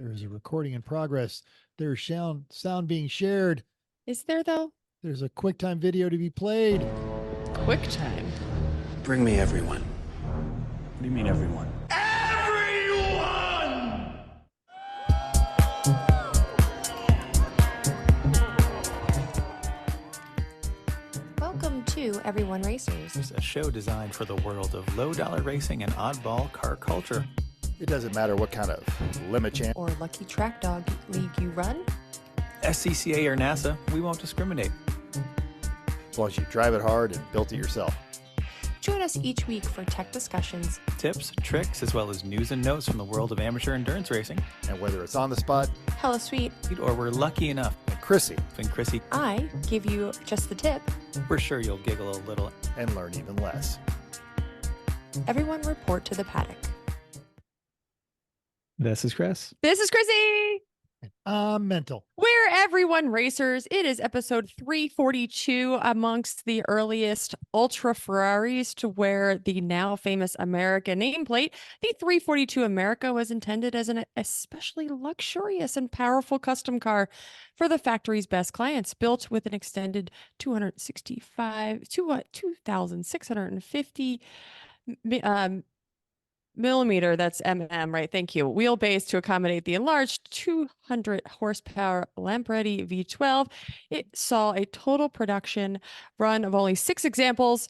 There's a recording in progress. There's sound being shared. Is there, though? There's a QuickTime video to be played. QuickTime. Bring me everyone. What do you mean, everyone? Welcome to Everyone Racers. It's a show designed for the world of low-dollar racing and oddball car culture. It doesn't matter what kind of limit champ Or Lucky Track Dog League you run. SCCA or NASA, we won't discriminate. as long as you drive it hard and built it yourself. Join us each week for tech discussions, Tips, tricks, as well as news and notes from the world of amateur endurance racing. And whether it's on the spot, hella sweet. Or we're lucky enough, and Chrissy, and Chrissy, I give you just the tip. we're sure you'll giggle a little. and learn even less. Everyone report to the paddock. This is Chris. This is Chrissy. Mental. We're Everyone Racers. It is episode 342, amongst the earliest Ultra Ferraris to wear the now famous America nameplate. The 342 America was intended as an especially luxurious and powerful custom car for the factory's best clients, built with an extended 2,650 millimeter, that's right, thank you, wheelbase to accommodate the enlarged 200 horsepower Lampredi V12. It saw a total production run of only 6 examples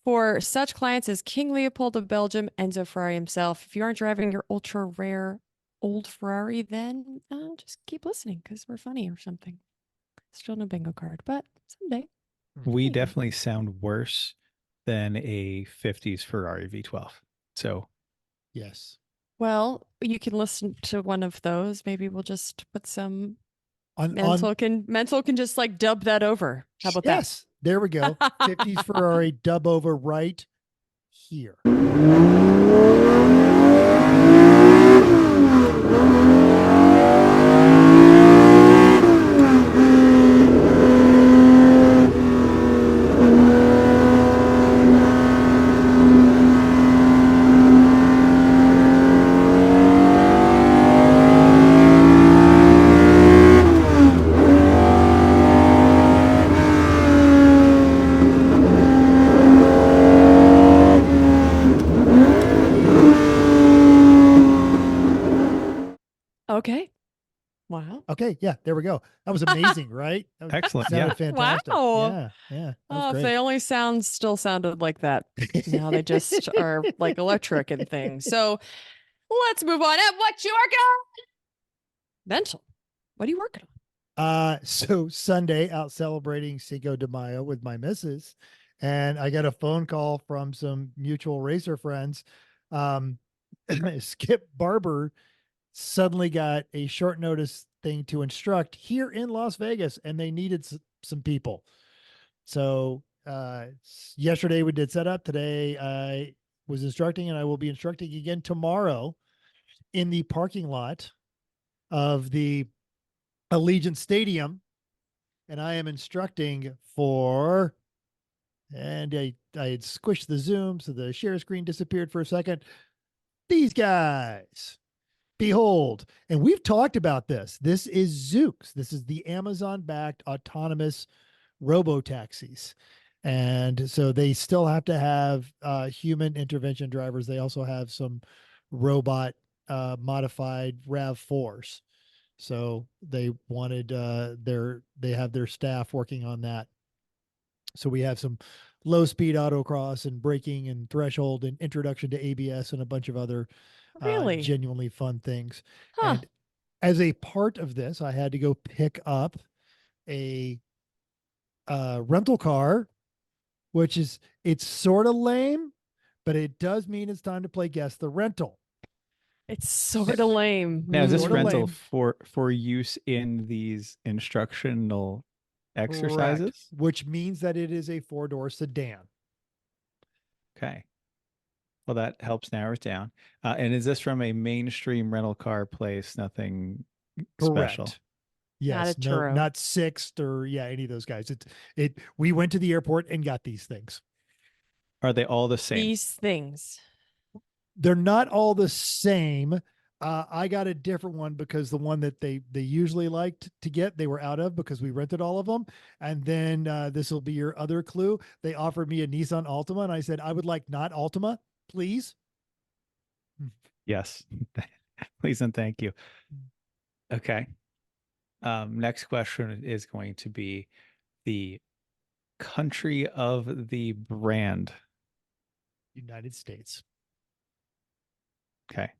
for such clients as King Leopold of Belgium, Enzo Ferrari himself. If you aren't driving your ultra rare old Ferrari, then just keep listening because we're funny or something. Still no bingo card, but someday. We Hey. definitely sound worse than a 50s Ferrari V12. So Yes. Well, you can listen to one of those. Maybe we'll just put some On mental can just like dub that over. How about yes, there we go. 50s Ferrari dub over right here. that? Okay. Wow. Okay, yeah, there we go. That was amazing, right? That was, excellent. sounded Yeah. fantastic. Wow. Yeah, yeah. That Oh, was if great. they only still sounded like that. Now they just are like electric and things. So let's move on. And what you working on? Mental. What are you working on? So Sunday out celebrating Cinco de Mayo with my missus, and I got a phone call from some mutual racer friends. Skip Barber suddenly got a short notice thing to instruct here in Las Vegas, and they needed some people. So yesterday we did setup. Today I was instructing, and I will be instructing again tomorrow in the parking lot of the Allegiant Stadium, and I am instructing for, and I had squished the zoom so the share screen disappeared for a second. These guys, behold, and we've talked about this. This is Zoox. This is the Amazon-backed autonomous robo-taxis. And so they still have to have human intervention drivers. They also have some robot modified RAV4s. So they wanted they have their staff working on that. So we have some low speed autocross and braking and threshold and introduction to ABS and a bunch of other Really? genuinely fun things. Huh. And as a part of this, I had to go pick up a rental car, which is, it's sort of lame, but it does mean it's time to play Guess the Rental. It's sort of lame. Now, is this Sorta rental lame. for use in these instructional exercises? Correct, which means that it is a 4-door sedan. Okay. Well, that helps narrow it down. And is this from a mainstream rental car place? Nothing special. Correct. Yes, a no, Turo. not Sixt or any of those guys. We went to the airport and got these things. Are they all the same? These things. They're not all the same, I got a different one because the one that they usually liked to get, they were out of because we rented all of them. And then this will be your other clue. They offered me a Nissan Altima, and I said I would like not Altima, please. Yes. Please and thank you. Okay. Next question is going to be the country of the brand. United States. Okay.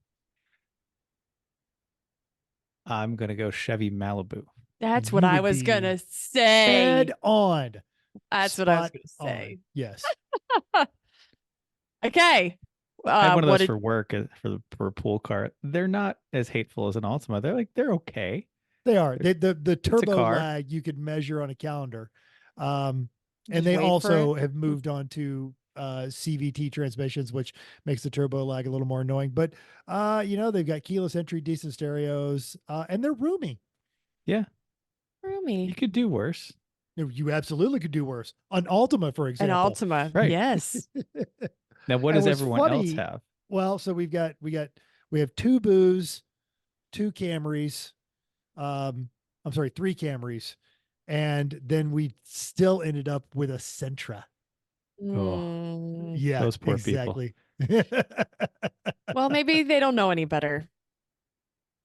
I'm going to go Chevy Malibu. That's what You I would was be gonna say. Dead on. That's what I was Spot gonna on. say. Yes. Okay. I have one of what those did for work for a pool car. They're not as hateful as an Altima. They're okay. They are. The a turbo car. lag you could measure on a calendar. And Just they wait for also it. have moved on to CVT transmissions, which makes the turbo lag a little more annoying. But they've got keyless entry, decent stereos, and they're roomy. Yeah, you roomy? could do worse. You absolutely could do worse. An Altima, for An example. Altima. Right. Yes. Now, what And does what's everyone else funny- have? Well, so we have two Boos, two Camrys, I'm sorry, three Camrys, and then we still ended up with a Sentra. Mm, Yeah, Those poor people. exactly. well, maybe they don't know any better.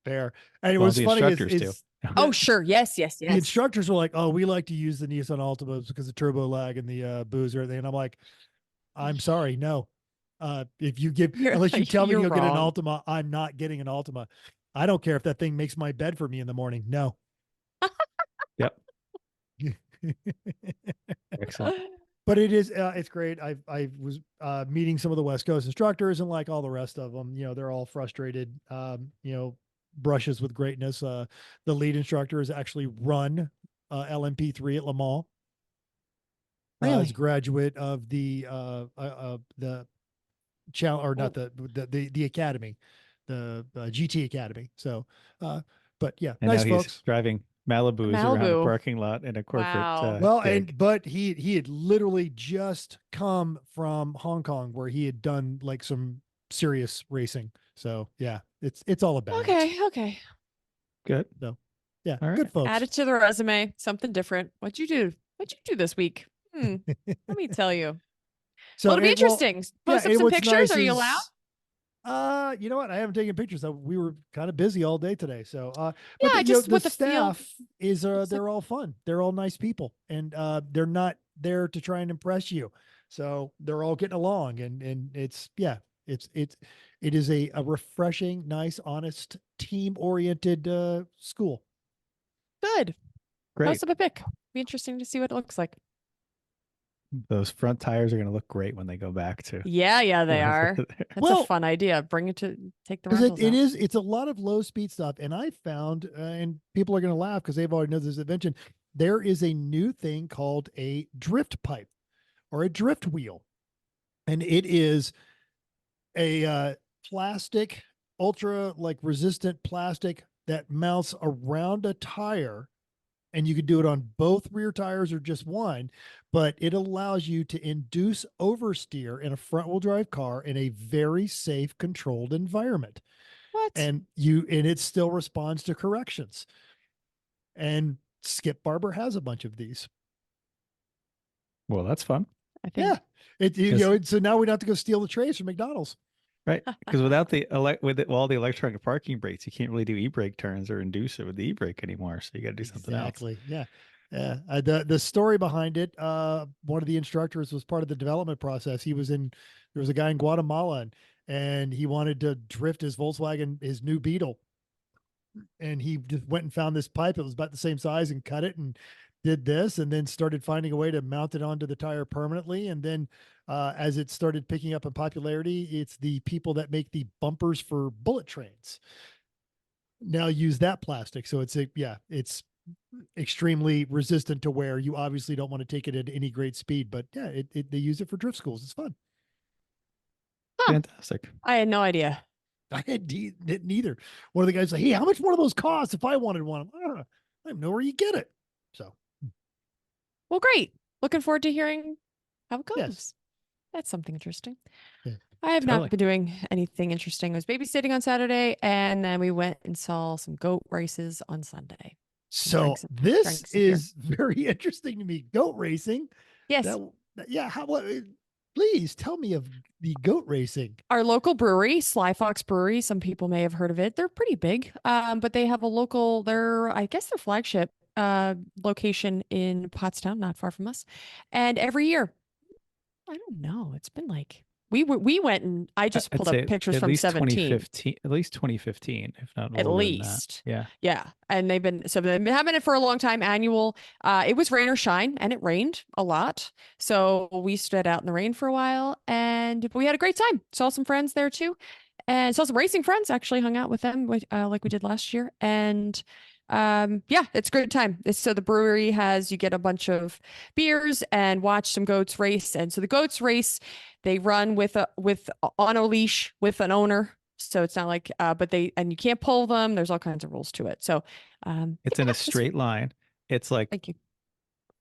Fair. And Well, what's the funny instructors is do. Oh, sure. Yes, yes, yes. the instructors were like, "Oh, we like to use the Nissan Altimas because of turbo lag and the Boos and everything." And I'm like, "I'm sorry, no. If you give unless you tell me you're you'll get an wrong. Altima, I'm not getting an Altima. I don't care if that thing makes my bed for me in the morning. No." Yep. Excellent. But it is it's great. I was meeting some of the West Coast instructors, and like all the rest of them, they're all frustrated. Brushes with greatness. The lead instructor has actually run LMP3 at Le Mans. Really? As a graduate of the challenge, or not the academy, the GT Academy. So, but yeah, And nice now he's folks. driving Malibus around a Malibu. parking lot in a corporate Wow. Well, gig. but he had literally just come from Hong Kong where he had done like some serious racing. So yeah, it's all about Okay, okay. Good. So yeah, All right. good folks. Add it to the resume. Something different. What'd you do? What'd you do this week? Let me tell you. So Well, it'll be it- well, interesting. yeah, Post up and some what's pictures. nice Are you is, allowed? you know what? I haven't taken pictures. We were kind of busy all day today. So, Yeah, but I just the what the feel staff is, looks they're all fun. They're all nice people, and they're not there to try and impress you. So they're all getting along, and it's it is a refreshing, nice, honest, team oriented school. good. Great. Post up a pic. Be interesting to see what it looks like. Those front tires are going to look great when they go back to. Yeah, they are. That's Well, a fun idea. Bring it to take the Because rentals out. it's a lot of low speed stuff, and I found, and people are going to laugh because they've already know this invention. There is a new thing called a drift pipe or a drift wheel, and it is a plastic, ultra like resistant plastic that mounts around a tire, and you could do it on both rear tires or just one, but it allows you to induce oversteer in a front wheel drive car in a very safe, controlled environment. What? And it still responds to corrections. And Skip Barber has a bunch of these. Well, that's fun. I think Yeah. So now we don't have to go steal the trays from McDonald's. Right. Because without all the electronic parking brakes, you can't really do e-brake turns or induce it with the e-brake anymore. So you got to do something else. Exactly. Yeah. Yeah. The story behind it, one of the instructors was part of the development process. There was a guy in Guatemala, and he wanted to drift his Volkswagen, his new Beetle. And he just went and found this pipe. It was about the same size, and cut it and did this, and then started finding a way to mount it onto the tire permanently. And then as it started picking up in popularity, it's the people that make the bumpers for bullet trains now use that plastic. So it's extremely resistant to wear. You obviously don't want to take it at any great speed, but yeah, they use it for drift schools. It's fun. Fantastic. I had no idea. I had neither. One of the guys said, "Hey, how much one of those costs if I wanted one?" I don't know. I don't know where you get it. So Well, great. Looking forward to hearing how it goes. Yes. That's something interesting. Yeah. I have Totally. not been doing anything interesting. I was babysitting on Saturday, and then we went and saw some goat races on Sunday. So this drank some beer. is very interesting to me. Goat racing. Yes. Yeah. Please tell me of the goat racing. Our local brewery, Sly Fox Brewery, some people may have heard of it. They're pretty big, but they have a local, I guess their flagship location in Pottstown, not far from us. And every year, I don't know, it's been like, we went and I just I'd pulled say up pictures at from least 17. 2015, at least 2015, if not a At little bit than that. least. Yeah. Yeah. And they've been having it for a long time, annual. It was rain or shine, and it rained a lot. So we stood out in the rain for a while, and we had a great time. Saw some friends there too. And saw some racing friends, actually hung out with them like we did last year. And yeah, it's a good time. So the brewery you get a bunch of beers and watch some goats race. And so the goats race, they run on a leash with an owner. So it's not like, and you can't pull them. There's all kinds of rules to it. So, It's in a straight line. It's like thank you.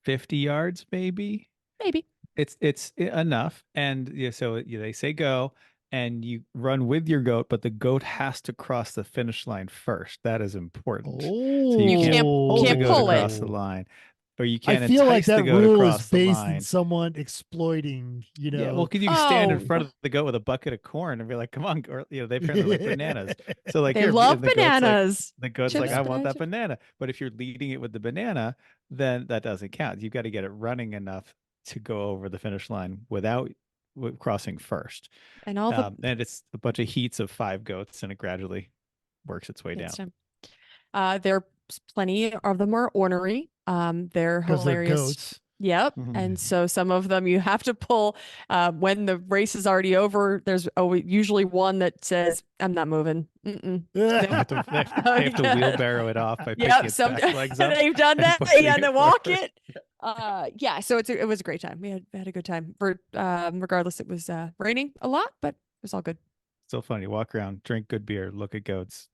50 yards, maybe. Maybe. It's enough. And they say go, and you run with your goat, but the goat has to cross the finish line first. That is important. So you can't pull the goat across the line, or you can't I feel like entice the that goat rule across is the based line. on someone exploiting, Yeah, well, can you stand in front Oh. of the goat with a bucket of corn and be like, "Come on," or they apparently like bananas. So like They here, love the goat's like- bananas. the goat's like, Chips, I want banana that banana. But if you're leading it with the banana, then that doesn't count. You've got to get it running enough to go over the finish line without crossing first. And all the And it's a bunch of heats of 5 goats, and it gradually works its way down. Good stuff. There's plenty of them are ornery. They're because they're hilarious. goats. Yep. Mhm. And so some of them you have to pull when the race is already over. There's usually one that says, "I'm not moving." Mm-mm. They have to, they have to wheelbarrow it off by picking Yep. its back legs up. They've done and that. pushing Yeah, it and walk forward. it. Yeah. So it was a great time. We had a good time. Regardless, it was raining a lot, but it was all good. Still fun. You walk around, drink good beer, look at goats,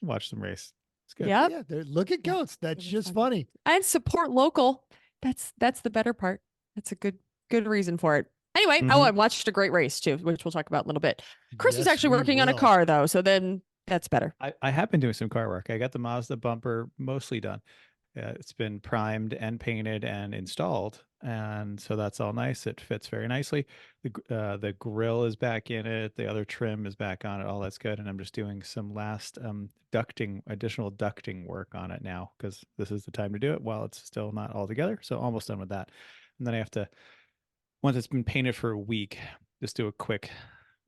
watch them race. It's good. Yep. Yeah, look at Yeah, goats. That's was just fun. funny. And support local. That's the better part. That's a good reason for it. Anyway, Mhm. I watched a great race too, which we'll talk about in a little bit. Chris was Yes, actually we working on a will. car though, so then that's better. I have been doing some car work. I got the Mazda bumper mostly done. It's been primed and painted and installed, and so that's all nice. It fits very nicely. The grill is back in it. The other trim is back on it. All that's good. And I'm just doing some last additional ducting work on it now, because this is the time to do it while it's still not all together. So almost done with that. And then I have to, once it's been painted for a week, just do a quick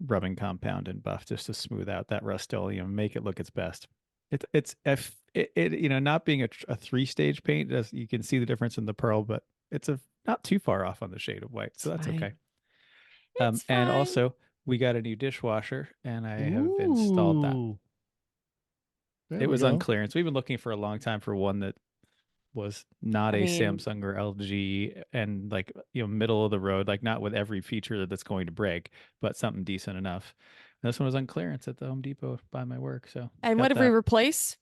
rubbing compound and buff just to smooth out that Rust-Oleum, make it look its best. It's not being a 3-stage paint, you can see the difference in the pearl, but it's not too far off on the shade of white, so that's fine. okay. It's And fine. also we got a new dishwasher, and I have installed that. Ooh. There It we was go. on clearance. We've been looking for a long time for one that was not I a mean- Samsung or LG, and like middle of the road, like not with every feature that's going to break, but something decent enough. And this one was on clearance at the Home Depot by my work. So And got what did we that. replace?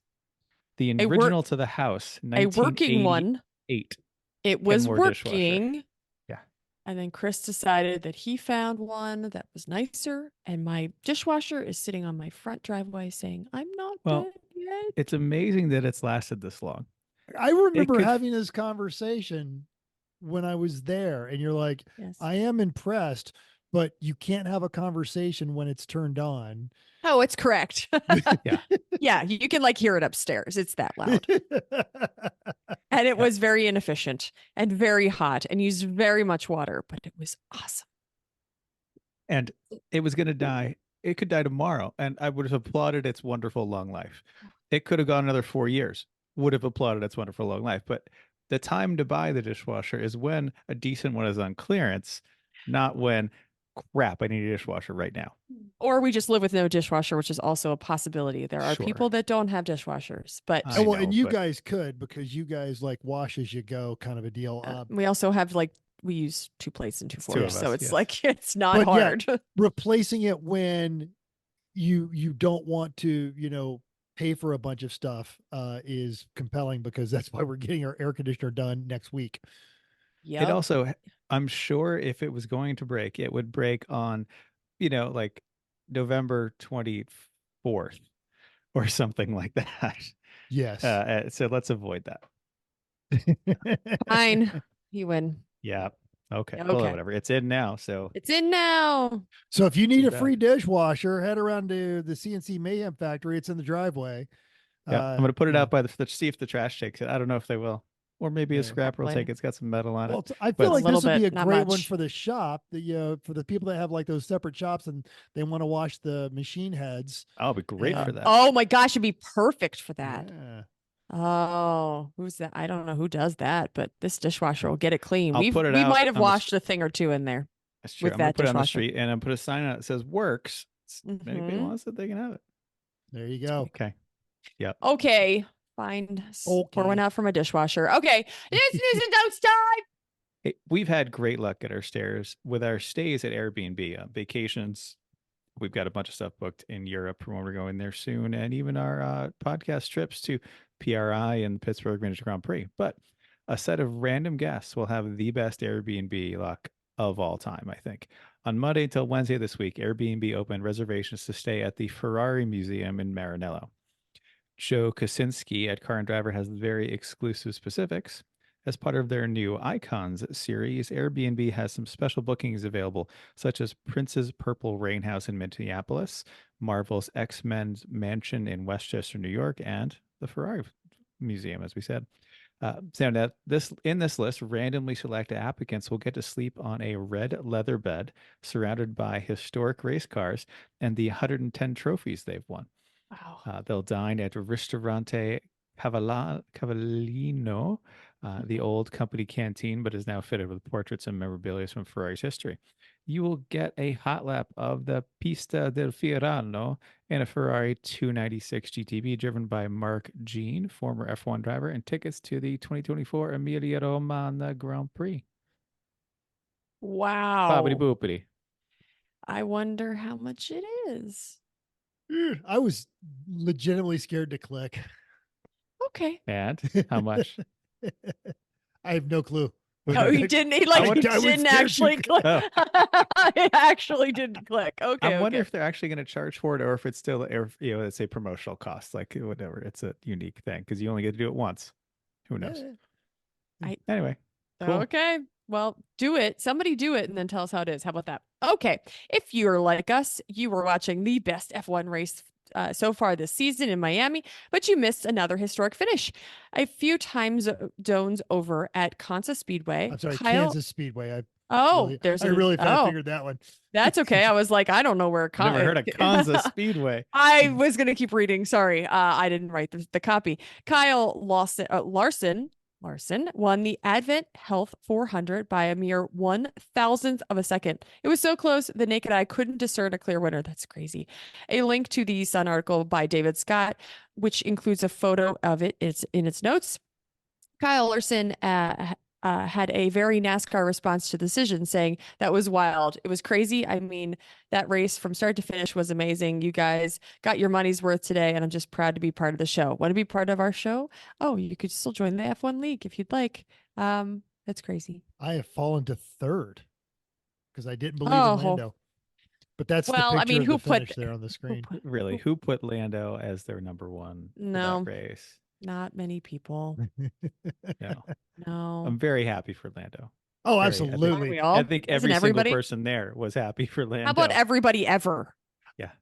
The a work- original to the house, A working one. 1988. It was Kenmore dishwasher. working. Yeah. And then Chris decided that he found one that was nicer, and my dishwasher is sitting on my front driveway saying, "I'm not Well, dead yet." It's amazing that it's lasted this long. I remember could- having this conversation when I was there, and you're like, Yes. I am impressed, but you can't have a conversation when it's turned on. Oh, it's correct. Yeah. Yeah, you can like hear it upstairs. It's that loud. And it was very inefficient and very hot and used very much water, but it was awesome. And it was going to die. It could die tomorrow, and I would have applauded its wonderful long life. It could have gone another 4 years, would have applauded its wonderful long life. But the time to buy the dishwasher is when a decent one is on clearance, not when, crap, I need a dishwasher right now. Or we just live with no dishwasher, which is also a possibility. There are Sure. people that don't have dishwashers, but I Well, and know, you but- guys could, because you guys like wash as you go kind of a deal. we also have we use 2 plates and 2 It's 2 of forks, so us, it's yes. like it's not But yeah, hard. Replacing it when you don't want to, pay for a bunch of stuff is compelling, because that's why we're getting our air conditioner done next week. Yep. It also, I'm sure if it was going to break, it would break on, like November 24th or something like that. Yes. So let's avoid that. Fine. You win. Yeah. Okay. Yeah, Well, okay. whatever. It's in now. So It's in now. So if you need Too a free bad. dishwasher, head around to the CNC Mayhem factory. It's in the driveway. yeah, I'm going to put it you out know, by see if the trash takes it. I don't know if they will. Or maybe a yeah. scrapper will take Probably. it. It's got some metal on Well, it. I But feel like little this would be bit, a not great one much. for the shop. For the people that have like those separate shops and they want to wash the machine heads. I'll be great for that. Oh my gosh, it'd be perfect for that. Yeah. Oh, who's that? I don't know who does that, but this dishwasher will get it clean. I'll put it we out might have on the washed a thing or two in there That's true. with I'm going to that put it on the dishwasher. street and I'm put a sign out that says works. If anybody Mhm. wants it, they can have it. There you go. Okay. Yep. Okay, fine. Pour one Okay. out from a dishwasher. Okay, this is don't stop. Hey, we've had great luck at our stairs with our stays at Airbnb, vacations. We've got a bunch of stuff booked in Europe from when we're going there soon, and even our podcast trips to PRI and Pittsburgh Miniature Grand Prix. But a set of random guests will have the best Airbnb luck of all time, I think. On Monday till Wednesday this week, Airbnb opened reservations to stay at the Ferrari Museum in Maranello. Joe Kosinski at Car and Driver has very exclusive specifics. As part of their new Icons series, Airbnb has some special bookings available, such as Prince's Purple Rain House in Minneapolis, Marvel's X-Men's Mansion in Westchester, New York, and the Ferrari Museum, as we said. So now in this list, randomly selected applicants will get to sleep on a red leather bed surrounded by historic race cars and the 110 trophies they've won. Wow. They'll dine at Ristorante Cavallino, the old company canteen, but is now fitted with portraits and memorabilia from Ferrari's history. You will get a hot lap of the Pista del Fiorano and a Ferrari 296 GTB driven by Mark Jean, former F1 driver, and tickets to the 2024 Emilia Romagna Grand Prix. Wow. Bobbity boopity. I wonder how much it is. I was legitimately scared to click. Okay. And how much? I have no clue. Oh, he didn't. He like I was didn't scared actually to click. Oh. It actually didn't click. Okay. I wonder okay. if they're actually going to charge for it or if it's still, it's a promotional cost, like whatever. It's a unique thing because you only get to do it once. Who knows? Anyway, cool. Okay. Well, do it. Somebody do it and then tell us how it is. How about that? Okay. If you're like us, you were watching the best F1 race so far this season in Miami, but you missed another historic finish. A few times zones over at Kansas Speedway. I'm sorry, Kyle- Kansas Speedway. I really figured that one. That's okay. I was like, I don't know where. I've never heard of Kansas Speedway. I was going to keep reading. Sorry. I didn't write the copy. Kyle Larson won the Advent Health 400 by a mere 1,000th of a second. It was so close, the naked eye couldn't discern a clear winner. That's crazy. A link to the Sun article by David Scott, which includes a photo of it. It's in its notes. Kyle Larson had a very NASCAR response to the decision, saying that was wild. It was crazy. I mean, that race from start to finish was amazing. You guys got your money's worth today, and I'm just proud to be part of the show. Want to be part of our show? Oh, you could still join the F1 League if you'd like. That's crazy. I have fallen to third because I didn't believe in Oh. Lando. But that's Well, the I picture mean, of who the put- finish there on the screen. Really, who put Lando as their number one for No. that race? Not many people. No. No. I'm very happy for Lando. Oh, Very- absolutely. Aren't we all? I think Isn't every single everybody? person there was happy for Lando. How about everybody ever?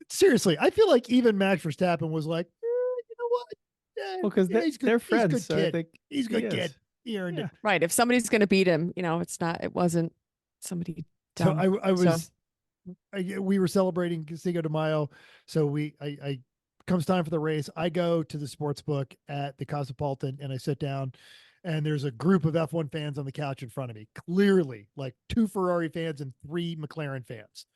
Seriously, I feel like even Max Verstappen was like, you know what? Well, because he's good. they're He's a good friends, so I kid. think He's a good he kid. is. He earned Yeah. it. Right. If somebody's going to beat him, it wasn't somebody So dumb. I was, we were celebrating Cinco de Mayo. So I comes time for the race. I go to the sports book at the Cosmopolitan and I sit down and there's a group of F1 fans on the couch in front of me, clearly like 2 Ferrari fans and 3 McLaren fans.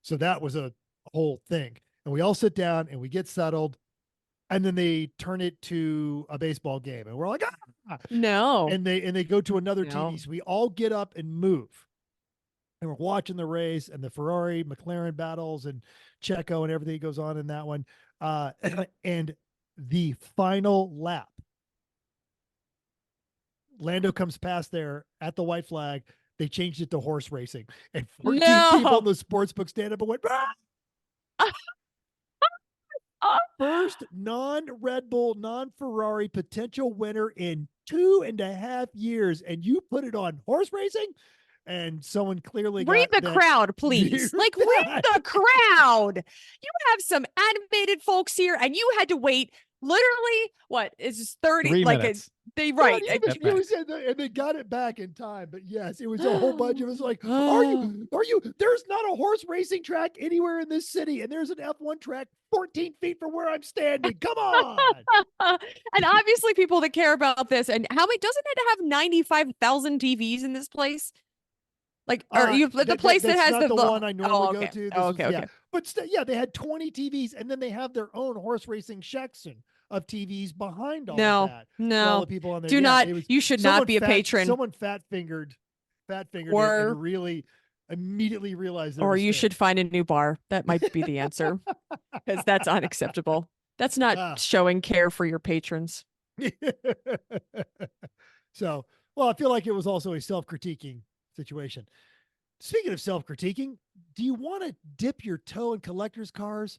So that was a whole thing. And we all sit down and we get settled and then they turn it to a baseball game and we're like, ah! No. And they go to another No. TV. So we all get up and move. And we're watching the race and the Ferrari McLaren battles and Checo and everything that goes on in that one. And the final lap, Lando comes past there at the white flag. they changed it to horse racing, and 14 people No. in the sports book stand up and went, "Ah!" Oh, First non-Red Bull, non-Ferrari potential winner in 2.5 years, and you put it on horse racing, and someone clearly read got the that. crowd, please. Like, read the crowd. You have some animated folks here, and you had to wait literally, what is this, 30? 3 minutes. They Not right. even, At it was, max. and they got it back in time. But yes, it was a whole bunch of us like, are you, there's not a horse racing track anywhere in this city. And there's an F1 track 14 feet from where I'm standing. Come on. And obviously people that care about this, and how many, doesn't it have 95,000 TVs in this place? Like, or you the place that that's has not the the one I normally oh, go okay. to. This Oh, was, okay, okay. yeah. But yeah, they had 20 TVs, and then they have their own horse racing section of TVs behind all of No, that. For all no. the people on there. Do Yeah, not, it was you should someone not be a patron. Someone fat fingered it Or- and really immediately realized their Or you mistake. should find a new bar. That might be the answer. Because that's unacceptable. That's not Ah. showing care for your patrons. So, well, I feel like it was also a self-critiquing situation. Speaking of self-critiquing, do you want to dip your toe in collectors' cars?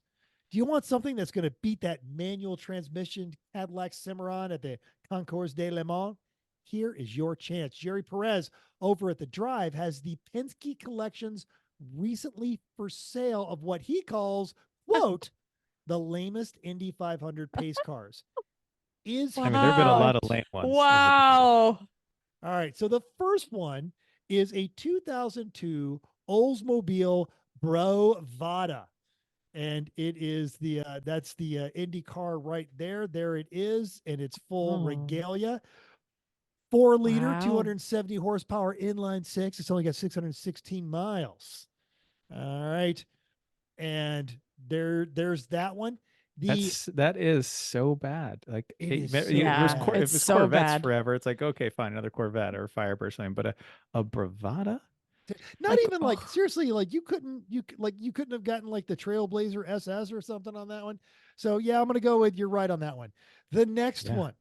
Do you want something that's going to beat that manual transmission Cadillac Cimarron at the Concours de Le Mans? Here is your chance. Jerry Perez over at the Drive has the Penske Collection's recently for sale of what he calls, quote, the lamest Indy 500 pace cars. Is I mean, there have been a lot of correct. lame ones. Wow. All right. So the first one is a 2002 Oldsmobile Bravada. And it is the that's the Indy car right there. There it is, and it's full Oh. regalia. 4-liter, Wow. 270 horsepower, inline six. It's only got 616 miles. All right, and there's that one. That is so bad. Like It it, is it so was bad. if It's it's so Corvettes bad. forever, it's like okay, fine, another Corvette or Firebird or something. But a Bravada, Not Like, even like oh. seriously, like you couldn't have gotten like the Trailblazer SS or something on that one. So yeah, I'm gonna go with you're right on that one. The next Yeah. one,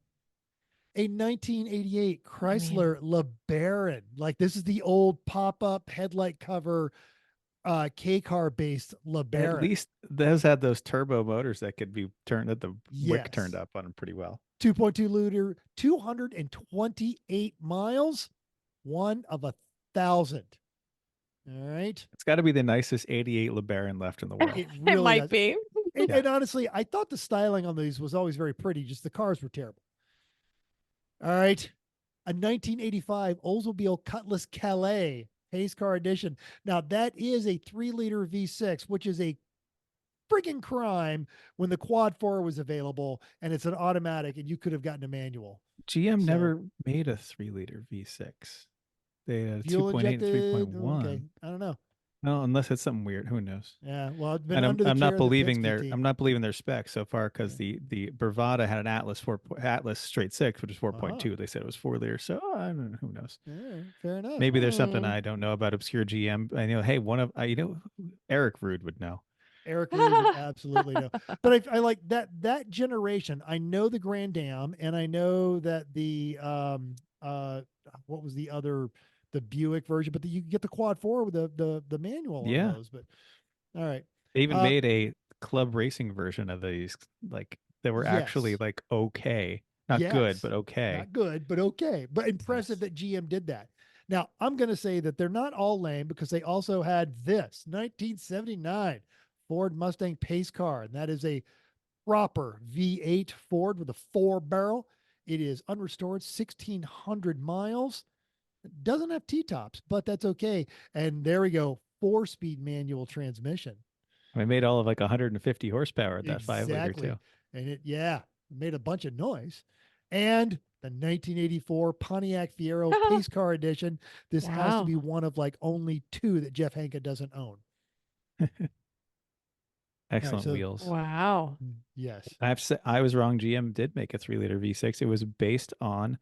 a 1988 Man. Chrysler LeBaron. Like this is the old pop-up headlight cover K car based LeBaron. at least those had those turbo motors that could be turned at the wick Yes. turned up on them pretty well. 2.2 liter, 228 miles, 1 of 1,000. All right. It's got to be the nicest '88 LeBaron left in the world. It It really might does. be. And, Yeah. and honestly, I thought the styling on these was always very pretty. Just the cars were terrible. All right. A 1985 Oldsmobile Cutlass Calais pace car edition. Now, that is a 3-liter V6, which is a freaking crime when the Quad 4 was available and it's an automatic and you could have gotten a manual. GM So- never made a 3-liter V6. They had a Fuel 2.8 and injected. 3.1. Okay. I don't know. Well, unless it's something weird, who knows? Yeah. Well, it's been And under the I'm care not of the believing Penske their team. I'm not believing their specs so far because the Bravada had an Atlas straight 6, which is 4.2. They said it was 4-liter, so I don't know, who knows? All right, fair enough. Maybe there's something Hmm. I don't know about obscure GM. I know, hey, one of Eric Rude would know. Eric Reed would absolutely know. But I like that generation. I know the Grand Am, and I know that the what was the other, the Buick version, but you get the Quad 4 with the manual Yeah. on those. But all right, They even Uh, made a club racing version of these, like that were actually Yes. like okay, not good, Yes. but okay. Not good, but okay. But impressive Yes. that GM did that. Now, I'm going to say that they're not all lame because they also had this 1979 Ford Mustang pace car. And that is a proper V8 Ford with a 4-barrel. It is unrestored, 1,600 miles. It doesn't have T-tops, but that's okay. And there we go, 4-speed manual transmission. We made all of like 150 horsepower at that 5-liter Exactly. too. And it made a bunch of noise. And the 1984 Pontiac Fiero Pace Car Edition. This has to Wow. be one of like only 2 that Jeff Hanke doesn't own. Excellent so- wheels. Wow. Yes. I have to say, I was wrong. GM did make a 3-liter V6. It was based on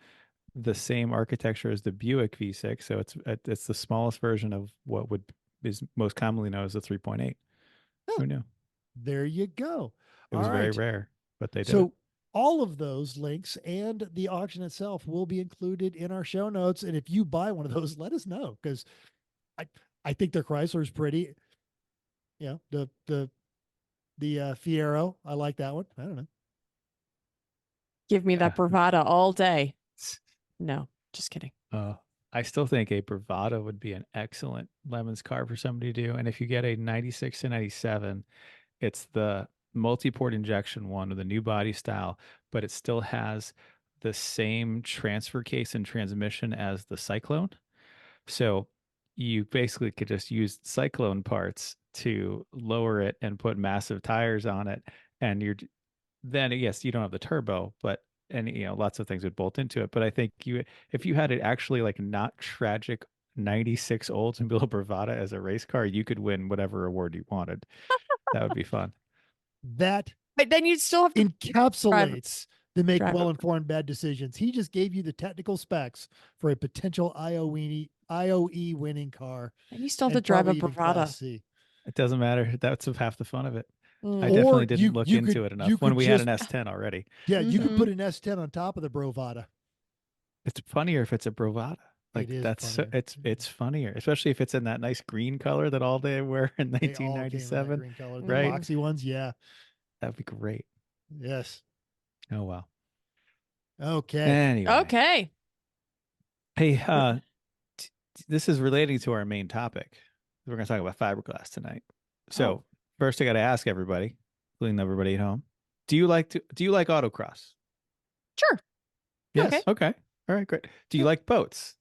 the same architecture as the Buick V6, so it's the smallest version of what is most commonly known as the 3.8. Oh. Who knew? There you go. It was All very right. rare, but they did. So all of those links and the auction itself will be included in our show notes. And if you buy one of those, let us know, because I think their Chrysler is pretty. You know, the Fiero, I like that one. I don't know. Give me that bravada all day. No, just kidding. I still think a Bravada would be an excellent Lemons car for somebody to do. And if you get a 96 to 97, it's the multi-port injection one with a new body style, but it still has the same transfer case and transmission as the Cyclone. So you basically could just use Cyclone parts to lower it and put massive tires on it. And then, yes, you don't have the turbo, but lots of things would bolt into it. But I think if you had it actually like not tragic 96 Oldsmobile Bravada as a race car, you could win whatever award you wanted. That would be fun. That But then you'd still have to encapsulates the make drive well-informed bad decisions. He just gave you the technical specs for a potential IOE winning car. and you still have to drive a Bravada. C. It doesn't matter. That's half the fun of it. I Mm. definitely Or didn't look you into could- it enough you when could we had an just- S10 already. Yeah, you could Mhm. put an S10 on top of the Bravada. It's funnier if it's a Bravada. Like is that's funnier. it's funnier, especially if it's in that nice green color that all they wear in They all came in that 1997. green color, the right? boxy ones. Yeah. That'd be great. Yes. Oh wow. Okay. Anyway, Okay. hey, this is relating to our main topic. We're going to talk about fiberglass tonight. So first, I got to ask everybody, including everybody at home, do you like autocross? Sure. Yes. Okay. All right. Great. Do you like boats?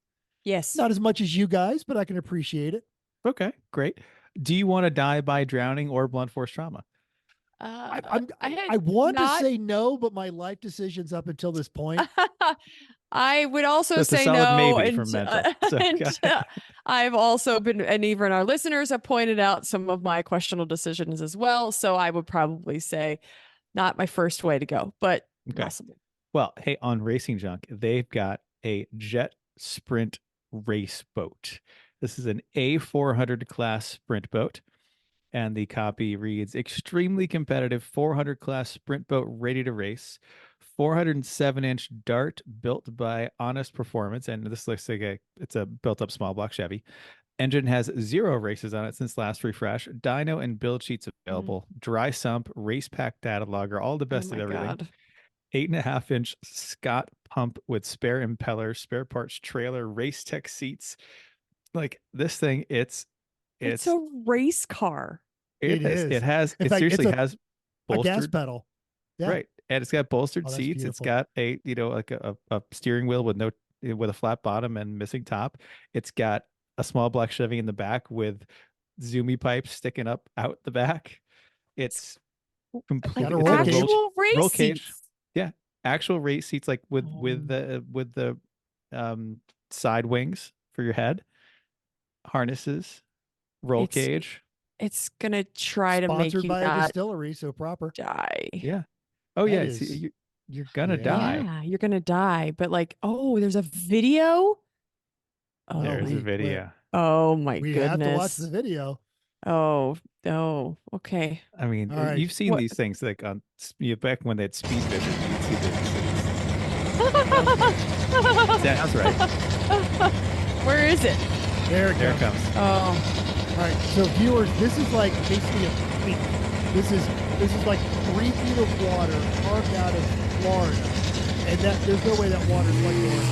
Yes. Not as much as you guys, but I can appreciate it. Okay. Great. Do you want to die by drowning or blunt force trauma? I want to say no, but my life decisions up until this point. I would also That's a say solid no. maybe and, for mental. So, and, go ahead. I've also been, and even our listeners have pointed out some of my questionable decisions as well. So I would probably say not my first way to go, but Okay. possible. Well, hey, on Racing Junk, they've got a jet sprint race boat. This is an A400 class sprint boat. And the copy reads, extremely competitive 400 class sprint boat ready to race. 407-inch dart built by Honest Performance. And this looks like it's a built up small block Chevy. Engine has 0 races on it since last refresh. Dyno and build sheets available. Dry sump, race pack data logger, all the best Oh of my everything. God. 8.5-inch Scott pump with spare impeller, spare parts trailer, race tech seats. Like this thing, it's a race car. It is. It has. In It fact, seriously it's has a gas bolstered. pedal. Yeah. Right, and it's got bolstered Oh, that's seats. It's beautiful. got like a steering wheel with a flat bottom and missing top. It's got a small black Chevy in the back with zoomy pipes sticking up out the back. It's completely Got a it's roll like cage. Actual race roll cage. seats. Actual race seats, like with Oh. the side wings for your head, harnesses, roll It's- cage. It's gonna try to make Sponsored you by a not distillery, so proper. die. Yeah. Oh That yeah. is- You're gonna Yeah. die. Yeah, you're gonna die. But like, oh, there's a video. Oh, There's a wait, video. oh my We goodness. have to watch the video. Oh, okay. I mean, All right. you've seen What- these things like on back when they had speed vision. You'd see this. That's right. Where is it? There it There it goes. comes. Oh, All right, so viewers, this is like basically a creek. This is like 3 feet of water carved out of Florida, and that there's no way that water's like this.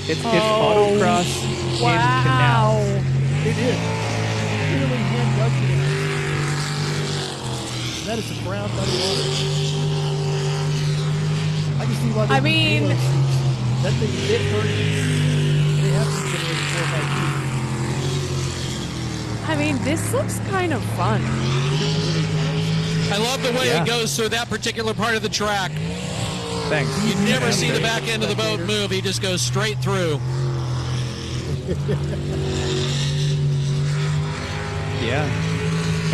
It's Oh, autocross in canal. wow. It is clearly hand dug today. That is some brown muddy water. I can see why. they I use mean- Halo seats. That thing fit 30. They have some that are 4 or 5 feet. I mean, this looks kind of fun. I love the way Yeah. it goes through that particular part of the track. Thanks. You never see the back end of the boat move. He just goes straight through. Yeah.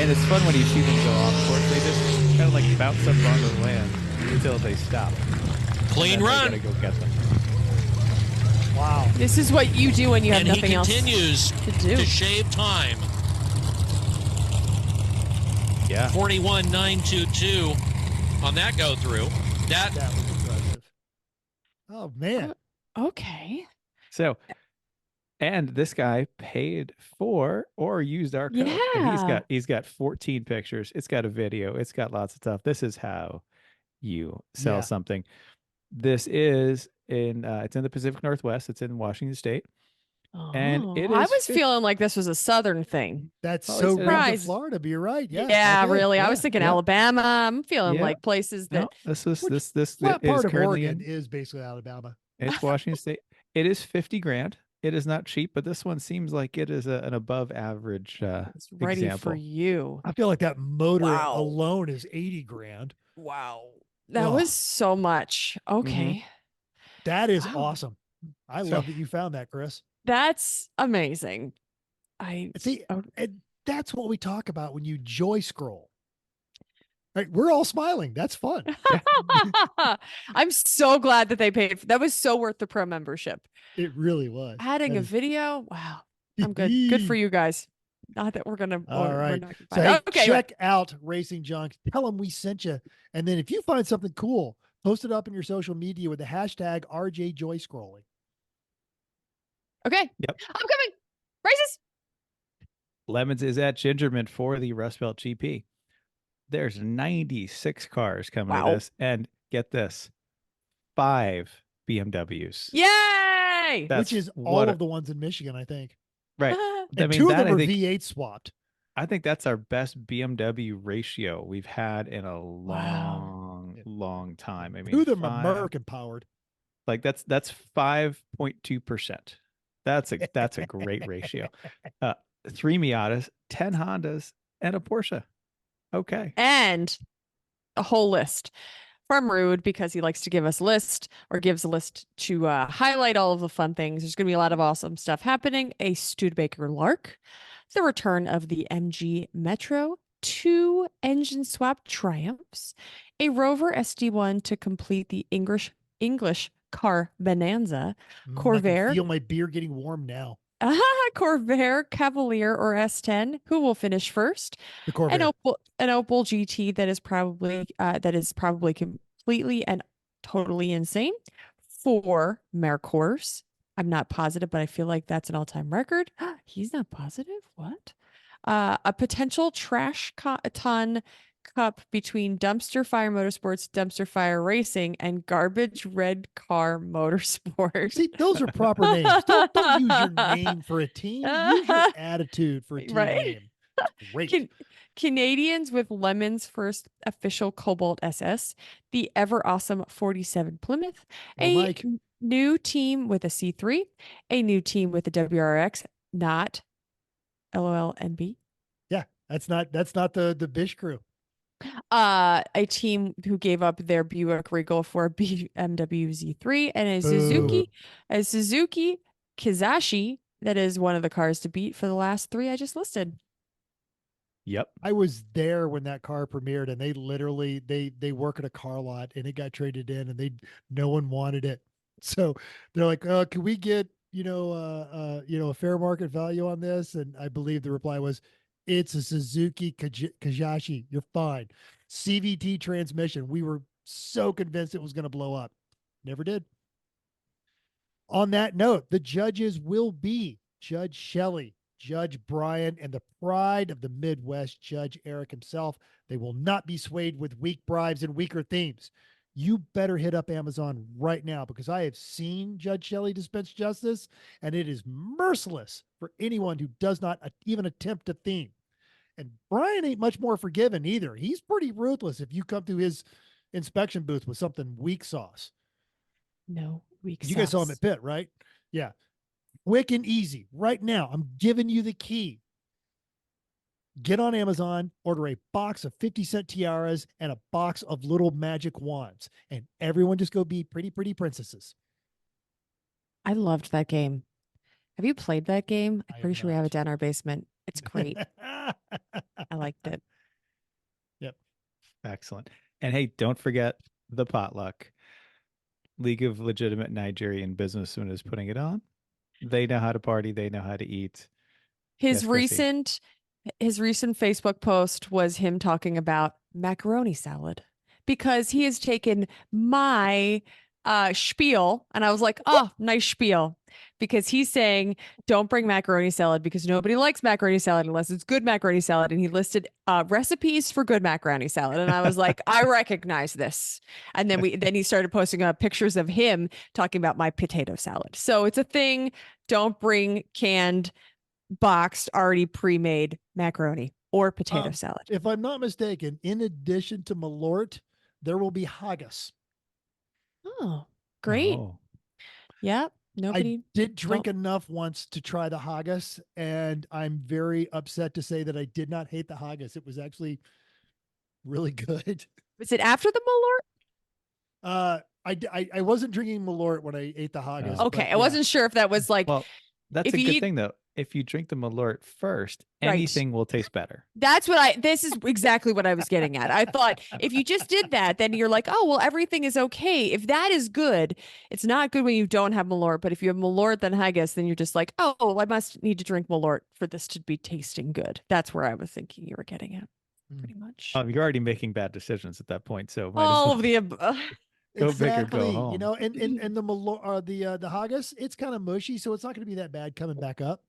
And it's fun when you see them go off course. They just kind of like bounce up onto the land until they stop. Clean And then run. they gotta go get them. Wow. This is what you do when you have And he nothing else continues to do. to shave time. Yeah. 41,922 on that go through. That That was impressive. Oh man. Okay. So, and this guy paid for or used our code. And Yeah. he's got 14 pictures. It's got a video. It's got lots of stuff. This is how you sell Yeah. something. This is in it's in the Pacific Northwest. It's in Washington State. And Oh, it I is was feeling like this was a southern thing. That's Oh, so it's- ring of Surprise. Florida, but you're right. Yeah. Yeah, okay, really. I was yeah. thinking yeah. Alabama. I'm feeling Yeah. like places No, that this is Which this flat it is part of currently Oregon in is basically Alabama. it's Washington State. It is 50 grand. It is not cheap, but this one seems like it is an above average is ready for example. you. I feel like that motor Wow. alone is 80 grand. Wow. That Ugh. was so much. Okay. That is Wow. awesome. I So- love that you found that, Chris. That's amazing. I See, oh, and that's what we talk about when you joy scroll. Right? We're all smiling. That's fun. I'm so glad that they paid. That was so worth the pro membership. It really was. Adding That a is- video. Wow. I'm good. Good for you guys. Not that we're gonna. All we're right. not gonna So find- hey, okay. check out Racing Junk. Tell them we sent you. And then if you find something cool, post it up in your social media with the hashtag RJ Joy Scrolling. Okay. Yep. I'm coming. Races. Lemons is at Gingerman for the Rust Belt GP. There's 96 cars coming Wow. to this, and get this, 5 BMWs. Yay! Which is all what of the ones in Michigan, I think. right. And I mean, two of that them I are think V8 swapped. I think that's our best BMW ratio we've had in a Wow. long time. I mean, Two of them are five- American powered. like that's 5.2%. That's a great ratio. 3 Miatas, 10 Hondas, and a Porsche. Okay. And a whole list from Rude because he likes to give us a list or gives a list to highlight all of the fun things. There's going to be a lot of awesome stuff happening. A Studebaker Lark, the return of the MG Metro, 2 engine swap Triumphs, a Rover SD1 to complete the English car bonanza, I can Corvair. feel my beer getting warm now. Corvair Cavalier or S10, who will finish first? The Corvair. An Opel GT that is probably completely and totally insane. 4 Mercours. I'm not positive, but I feel like that's an all-time record. He's not positive. What? A potential trash ton cup between Dumpster Fire Motorsports, Dumpster Fire Racing, and Garbage Red Car Motorsport. See, those are proper names. Don't use your name for a team. Use your attitude for a team Right? name. Great. Canadians with Lemon's first official Cobalt SS, the ever awesome 47 Plymouth, Well, a Mike. new team with a C3, a new team with a WRX, not LOLNB, Yeah, that's not the Bish crew. a team who gave up their Buick Regal for a BMW Z3, and a Suzuki Kizashi that is one of the cars to beat for the last 3 I just listed. Yep. I was there when that car premiered, and they literally they work at a car lot, and it got traded in, and no one wanted it. So they're like, can we get a fair market value on this? And I believe the reply was, it's a Suzuki Kajashi. You're fine. CVT transmission. We were so convinced it was going to blow up. Never did. On that note, the judges will be Judge Shelley, Judge Brian, and the pride of the Midwest, Judge Eric himself. They will not be swayed with weak bribes and weaker themes. You better hit up Amazon right now, because I have seen Judge Shelley dispense justice, and it is merciless for anyone who does not even attempt a theme. And Brian ain't much more forgiving either. He's pretty ruthless if you come to his inspection booth with something weak sauce. No weak You guys saw him sauce. at Pitt, right? Yeah. Quick and easy. Right now, I'm giving you the key. Get on Amazon, order a box of 50-cent tiaras and a box of little magic wands, and everyone just go be pretty, pretty princesses. I loved that game. Have you played that game? I I'm have pretty sure we have not. it down in our basement. It's great. I liked it. Excellent. And hey, don't forget the potluck. League of Legitimate Nigerian Businessmen is putting it on. They know how to party. They know how to eat. His Yes, Chrissy. recent His recent Facebook post was him talking about macaroni salad because he has taken my spiel, and I was like, oh, nice spiel. Because he's saying, don't bring macaroni salad because nobody likes macaroni salad unless it's good macaroni salad. And he listed recipes for good macaroni salad. And I was like, I recognize this. And then he started posting pictures of him talking about my potato salad. So it's a thing. Don't bring canned, boxed, already pre-made macaroni or potato salad. If I'm not mistaken, in addition to Malort, there will be haggis. Oh, great. Oh. Yep. Nobody. I did drink enough once to try the haggis, and I'm very upset to say that I did not hate the haggis. It was actually really good. Was it after the Malort? I wasn't drinking Malort when I ate the haggis. Oh. Okay. but I wasn't sure if that was like, Well, that's if a you good eat- thing though. If you drink the Malort first, Right. anything will taste better. this is exactly what I was getting at. I thought if you just did that, then you're like, oh, well, everything is okay. If that is good, it's not good when you don't have Malort. But if you have Malort, then haggis, then you're just like, oh, I must need to drink Malort for this to be tasting good. That's where I was thinking you were getting at, pretty much. You're already making bad decisions at that point, so might as All well of the above. go big or go Exactly. home. You know, and the Malort, the haggis, it's kind of mushy, so it's not going to be that bad coming back up.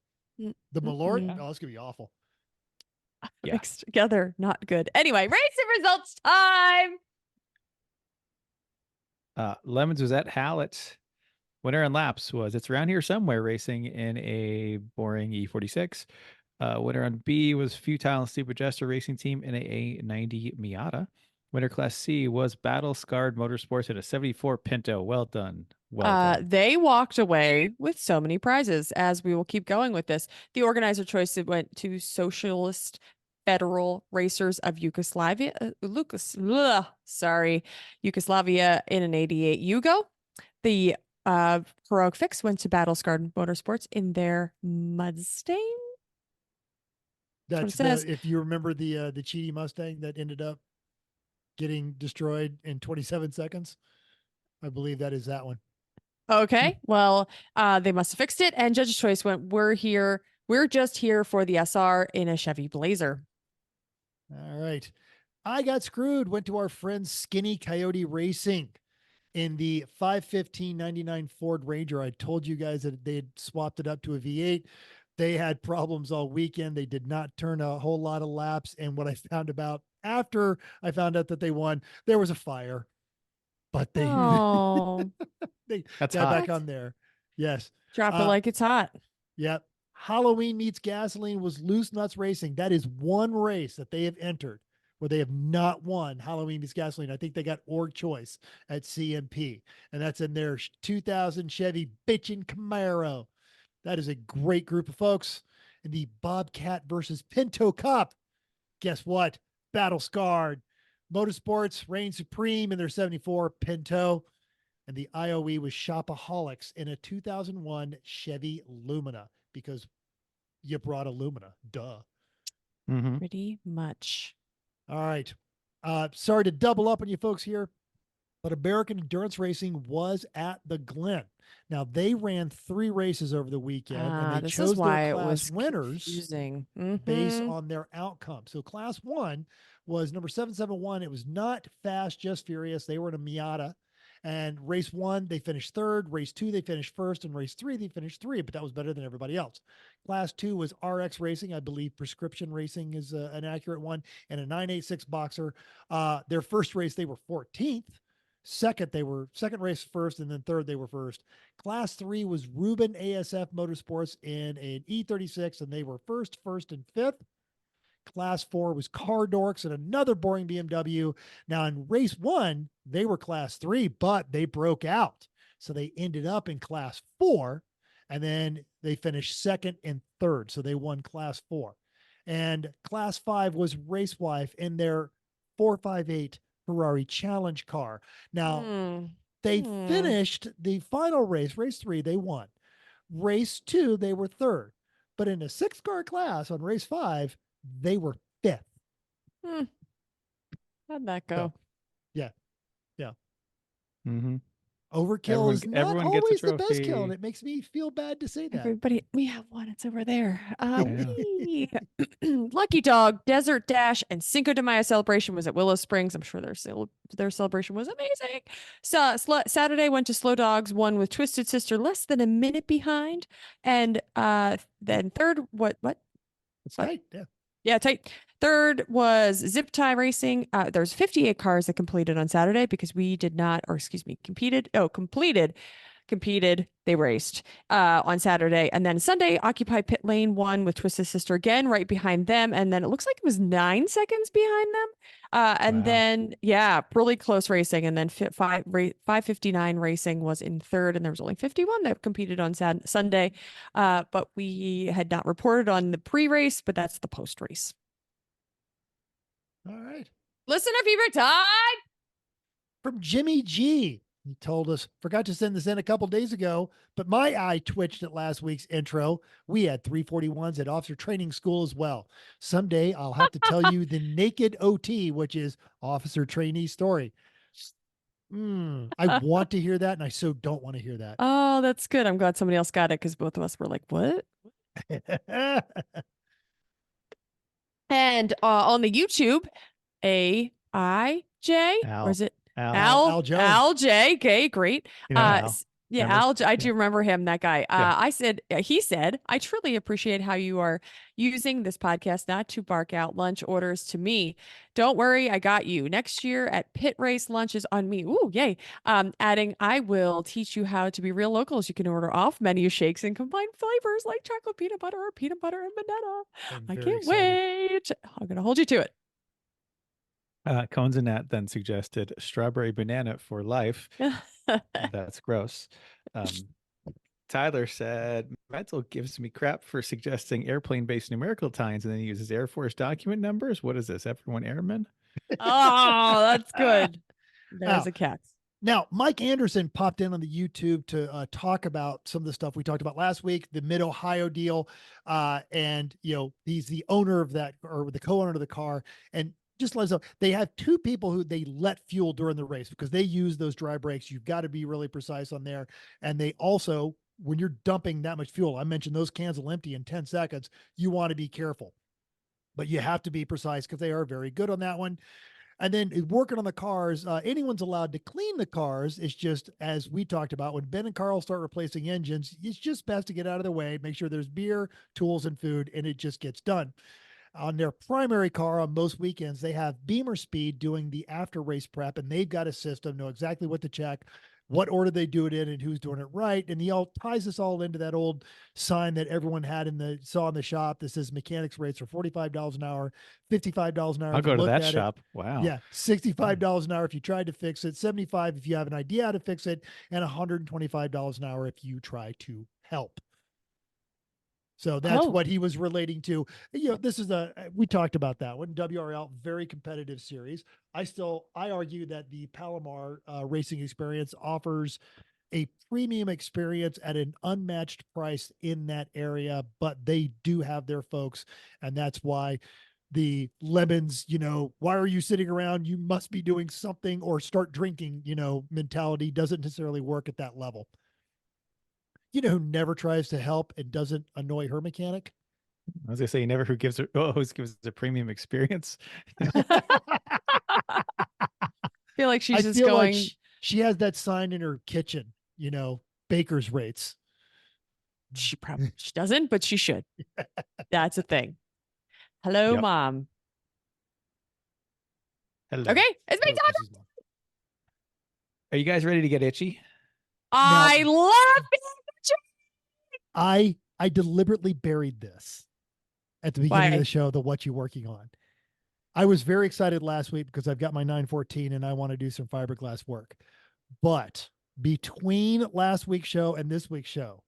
The Malort, Mm-mm. oh, it's going to be awful. Yeah. Mixed together, not good. Anyway, race and results time. Lemons was at Hallett. Winner in laps was It's Around Here Somewhere racing in a boring E46. Winner on B was Futile and Stupid Jester Racing Team in a 90 Miata. Winner Class C was Battle Scarred Motorsports in a 74 Pinto. Well done. Well done. They walked away with so many prizes, as we will keep going with this. The organizer choice went to Socialist Federal Racers of Yugoslavia. Yugoslavia in an 88 Yugo. The heroic fix went to Battle Scarred Motorsports in their Mustang. That's what it says. if you remember the Cheaty Mustang that ended up getting destroyed in 27 seconds. I believe that is that one. Okay. Well, they must have fixed it. And Judge's Choice went, we're just here for the SR in a Chevy Blazer. All right. I got screwed. Went to our friend Skinny Coyote Racing in the 515/99 Ford Ranger. I told you guys that they had swapped it up to a V8. They had problems all weekend. They did not turn a whole lot of laps. And what I found about after I found out that they won, there was a fire. But they Oh, they That's got hot. back on there. Yes. drop it like it's hot. Yep. Halloween Meets Gasoline was Loose Nuts Racing. That is one race that they have entered where they have not won Halloween Meets Gasoline. I think they got org choice at CMP, and that's in their 2000 Chevy bitchin' Camaro. That is a great group of folks. In the Bobcat versus Pinto Cup, guess what? Battle Scarred. Motorsports reign supreme in their 74 Pinto. And the IOE was Shopaholics in a 2001 Chevy Lumina because you brought a Lumina. Duh. Mm-hmm. Pretty much. All right. Sorry to double up on you folks here, but American Endurance Racing was at the Glen. Now, they ran 3 races over the weekend, and they This chose is why their it class was winners confusing. based Mhm. on their outcome. So class 1 was number 771. It was not fast, just furious. They were in a Miata. And race 1, they finished 3rd. Race 2, they finished 1st. And race 3, they finished 3, but that was better than everybody else. Class 2 was RX Racing. I believe Prescription Racing is an accurate one. And a 986 Boxer. Their first race, they were 14th. Second race first, and then third, they were first. Class 3 was Ruben ASF Motorsports in an E36, and they were first, and fifth. Class 4 was Car Dorks and another boring BMW. Now, in race 1, they were class 3, but they broke out. So they ended up in class 4, and then they finished second and third. So they won class 4. And class 5 was Race Wife in their 458 Ferrari Challenge car. Now, they finished the final race, race 3, they won. Race 2, they were third. But in a 6-car class on race 5, they were 5th. How'd that go? Yeah. Mm-hmm. Overkill is not everyone gets a always the best kill, and trophy. it makes me feel bad to say that. Everybody, we have one. It's over there. Yeah. Lucky Dog, Desert Dash, and Cinco de Mayo celebration was at Willow Springs. I'm sure their celebration was amazing. So Saturday went to Slow Dogs, won with Twisted Sister, less than a minute behind, and then third, what? It's What? tight. Yeah. Yeah, tight. Third was Zip Tie Racing. There's 58 cars that completed on Saturday because we did not, or excuse me, competed. They raced on Saturday. And then Sunday, Occupy Pit Lane won with Twisted Sister again, right behind them. And then it looks like it was 9 seconds behind them. And Wow. then, yeah, really close racing. And then 559 Racing was in third. And there was only 51 that competed on Sunday. But we had not reported on the pre-race, but that's the post-race. All right. Listener feedback time. From Jimmy G. He told us, forgot to send this in a couple days ago, but my eye twitched at last week's intro. We had 341s at officer training school as well. Someday I'll have to tell you the naked OT, which is officer trainee story. I want to hear that, and I so don't want to hear that. Oh, that's good. I'm glad somebody else got it because both of us were like, what? And on the YouTube, AIJ, Al. or is it Al Jones. Al J? Okay, great. You know Al. Yeah, Remember? Al, I do remember him, that guy. Yeah. He said, I truly appreciate how you are using this podcast not to bark out lunch orders to me. Don't worry, I got you. Next year at Pit Race lunches on me. Ooh, yay. Adding, I will teach you how to be real locals. You can order off menu shakes and combine flavors like chocolate peanut butter or peanut butter and banana. I'm I very can't excited. wait. I'm going to hold you to it. Cones and Nat then suggested strawberry banana for life. That's gross. Tyler said, Mental gives me crap for suggesting airplane-based numerical tines and then he uses Air Force document numbers. What is this? Everyone airmen? Oh, that's good. There's Oh. a cat. Now, Mike Anderson popped in on the YouTube to talk about some of the stuff we talked about last week, the Mid-Ohio deal. And, he's the owner of that, or the co-owner of the car. And just let us know, they have two people who they let fuel during the race because they use those dry brakes. You've got to be really precise on there. And they also, when you're dumping that much fuel, I mentioned those cans will empty in 10 seconds. You want to be careful, but you have to be precise because they are very good on that one. And then working on the cars, anyone's allowed to clean the cars. It's just, as we talked about, when Ben and Carl start replacing engines, it's just best to get out of the way, make sure there's beer, tools, and food, and it just gets done. On their primary car on most weekends, they have Beamer Speed doing the after race prep, and they've got a system, know exactly what to check, what order they do it in, and who's doing it right. And he all ties this all into that old sign that everyone saw in the shop that says mechanics rates are $45 an hour, $55 an hour. I'll go to that shop. Wow. Yeah, $65 an hour if you tried to fix it, $75 if you have an idea how to fix it, and $125 an hour if you try to help. So that's what he was relating to. This is we talked about that one. WRL, very competitive series. I argue that the Palomar racing experience offers a premium experience at an unmatched price in that area, but they do have their folks. And that's why the lemons, why are you sitting around? You must be doing something or start drinking, mentality doesn't necessarily work at that level. You know who never tries to help and doesn't annoy her mechanic? I was gonna say, who gives her a premium experience. I feel like she's just feel going. Like she has that sign in her kitchen, baker's rates. She doesn't, but she should. That's a thing. Hello, Yep. Mom. Hello. Okay, it's my time. Are you guys ready to get itchy? I love it. I deliberately buried this at the beginning Why? of the show, what you working on. I was very excited last week because I've got my 914 and I want to do some fiberglass work. But between last week's show and this week's show,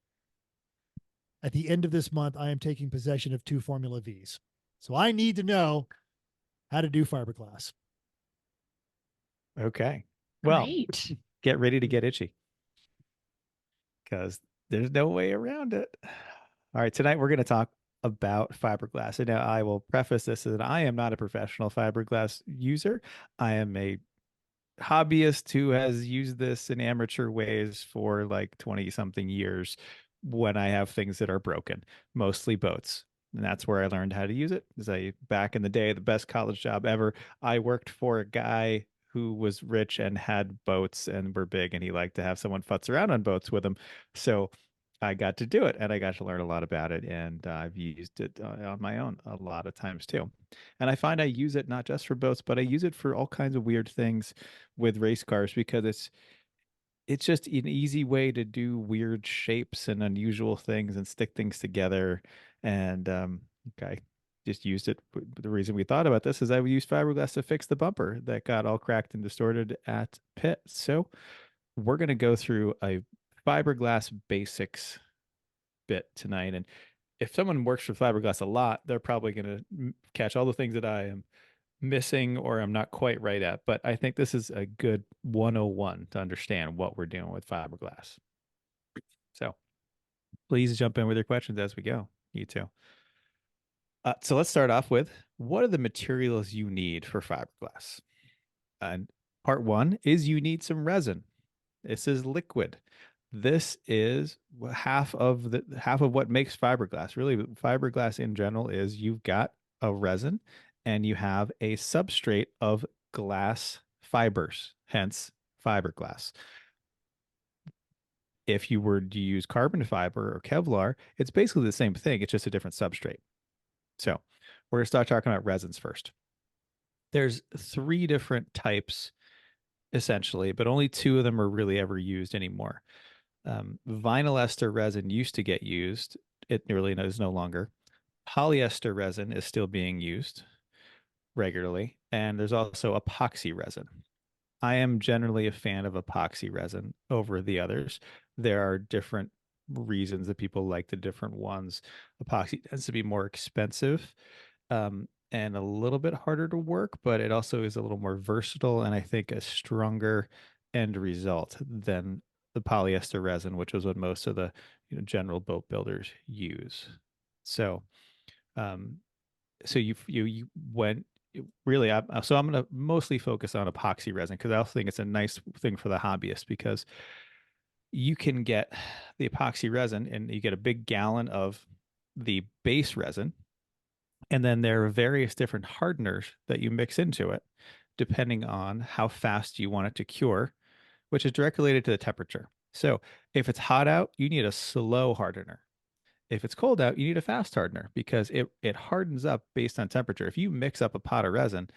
at the end of this month, I am taking possession of 2 Formula Vs. So I need to know how to do fiberglass. Okay. Well, Great. get ready to get itchy because there's no way around it. All right. Tonight, we're going to talk about fiberglass. And now I will preface this that I am not a professional fiberglass user. I am a hobbyist who has used this in amateur ways for like 20 something years when I have things that are broken, mostly boats. And that's where I learned how to use it. Back in the day, the best college job ever, I worked for a guy who was rich and had boats and were big, and he liked to have someone futz around on boats with him. So I got to do it, and I got to learn a lot about it, and I've used it on my own a lot of times too. And I find I use it not just for boats, but I use it for all kinds of weird things with race cars because it's just an easy way to do weird shapes and unusual things and stick things together. And I just used it. The reason we thought about this is I used fiberglass to fix the bumper that got all cracked and distorted at Pitt. So we're going to go through a fiberglass basics bit tonight. And if someone works for fiberglass a lot, they're probably going to catch all the things that I am missing or I'm not quite right at. But I think this is a good 101 to understand what we're doing with fiberglass. So please jump in with your questions as we go. You too. So let's start off with, what are the materials you need for fiberglass? And part one is you need some resin. This is liquid. This is half of what makes fiberglass. Really, fiberglass in general is you've got a resin and you have a substrate of glass fibers, hence fiberglass. If you were to use carbon fiber or Kevlar, it's basically the same thing. It's just a different substrate. So we're going to start talking about resins first. There's 3 different types, essentially, but only 2 of them are really ever used anymore. Vinyl ester resin used to get used. It really is no longer. Polyester resin is still being used regularly. And there's also epoxy resin. I am generally a fan of epoxy resin over the others. There are different reasons that people like the different ones. Epoxy tends to be more expensive and a little bit harder to work, but it also is a little more versatile and I think a stronger end result than the polyester resin, which is what most of the general boat builders use. So, you went really. So I'm going to mostly focus on epoxy resin because I also think it's a nice thing for the hobbyist because you can get the epoxy resin and you get a big gallon of the base resin, and then there are various different hardeners that you mix into it depending on how fast you want it to cure, which is directly related to the temperature. So if it's hot out, you need a slow hardener. If it's cold out, you need a fast hardener because it hardens up based on temperature. If you mix up a pot of resin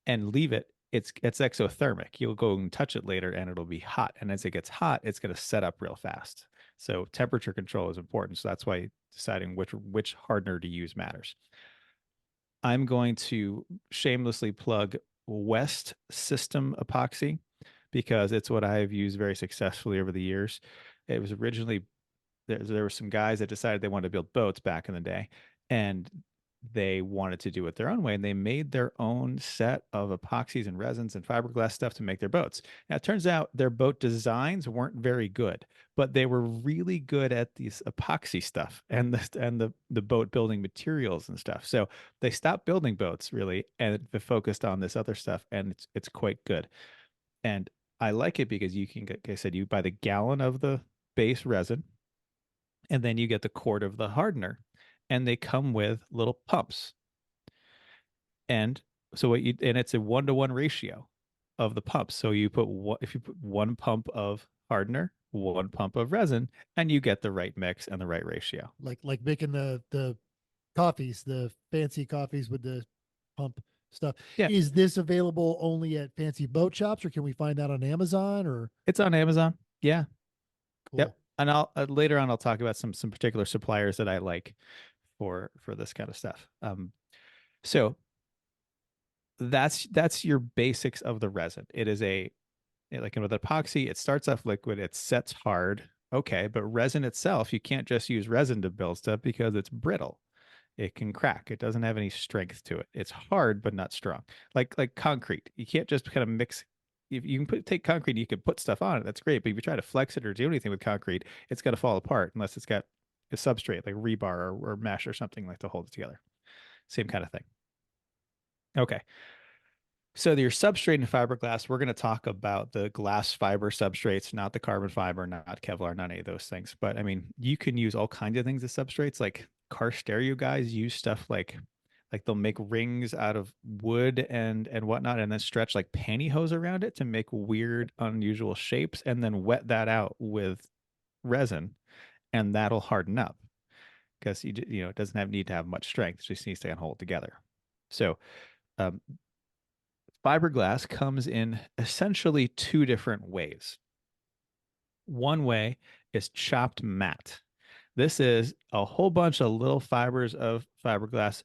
and leave it, it's exothermic. You'll go and touch it later and it'll be hot. And as it gets hot, it's going to set up real fast. So temperature control is important. So that's why deciding which hardener to use matters. I'm going to shamelessly plug West System Epoxy because it's what I've used very successfully over the years. It was originally, there were some guys that decided they wanted to build boats back in the day, and they wanted to do it their own way, and they made their own set of epoxies and resins and fiberglass stuff to make their boats. Now, it turns out their boat designs weren't very good, but they were really good at these epoxy stuff and the boat building materials and stuff. So they stopped building boats really, and they focused on this other stuff, and it's quite good. And I like it because you can, like I said, you buy the gallon of the base resin, and then you get the quart of the hardener, and they come with little pumps. And so it's a 1-to-1 ratio of the pumps. So if you put 1 pump of hardener, 1 pump of resin, and you get the right mix and the right ratio. Like making the coffees, the fancy coffees with the pump stuff. Yeah. Is this available only at fancy boat shops, or can we find that on Amazon? Or It's on Amazon. Yeah. cool. Yep. And I'll later on I'll talk about some particular suppliers that I like for this kind of stuff. So that's your basics of the resin. It is like with epoxy, it starts off liquid, it sets hard. Okay, but resin itself, you can't just use resin to build stuff because it's brittle. It can crack. It doesn't have any strength to it. It's hard but not strong. Like concrete. You can't just kind of mix. If you can take concrete, you can put stuff on it. That's great. But if you try to flex it or do anything with concrete, it's going to fall apart unless it's got a substrate like rebar or mesh or something like to hold it together. Same kind of thing. Okay. So your substrate in fiberglass, we're going to talk about the glass fiber substrates, not the carbon fiber, not Kevlar, not any of those things. But I mean, you can use all kinds of things as substrates. Like car stereo guys use stuff like they'll make rings out of wood and whatnot, and then stretch like pantyhose around it to make weird, unusual shapes, and then wet that out with resin, and that'll harden up because it doesn't need to have much strength; it just needs to hold together. So um, fiberglass comes in essentially two different ways. One way is chopped matte. This is a whole bunch of little fibers of fiberglass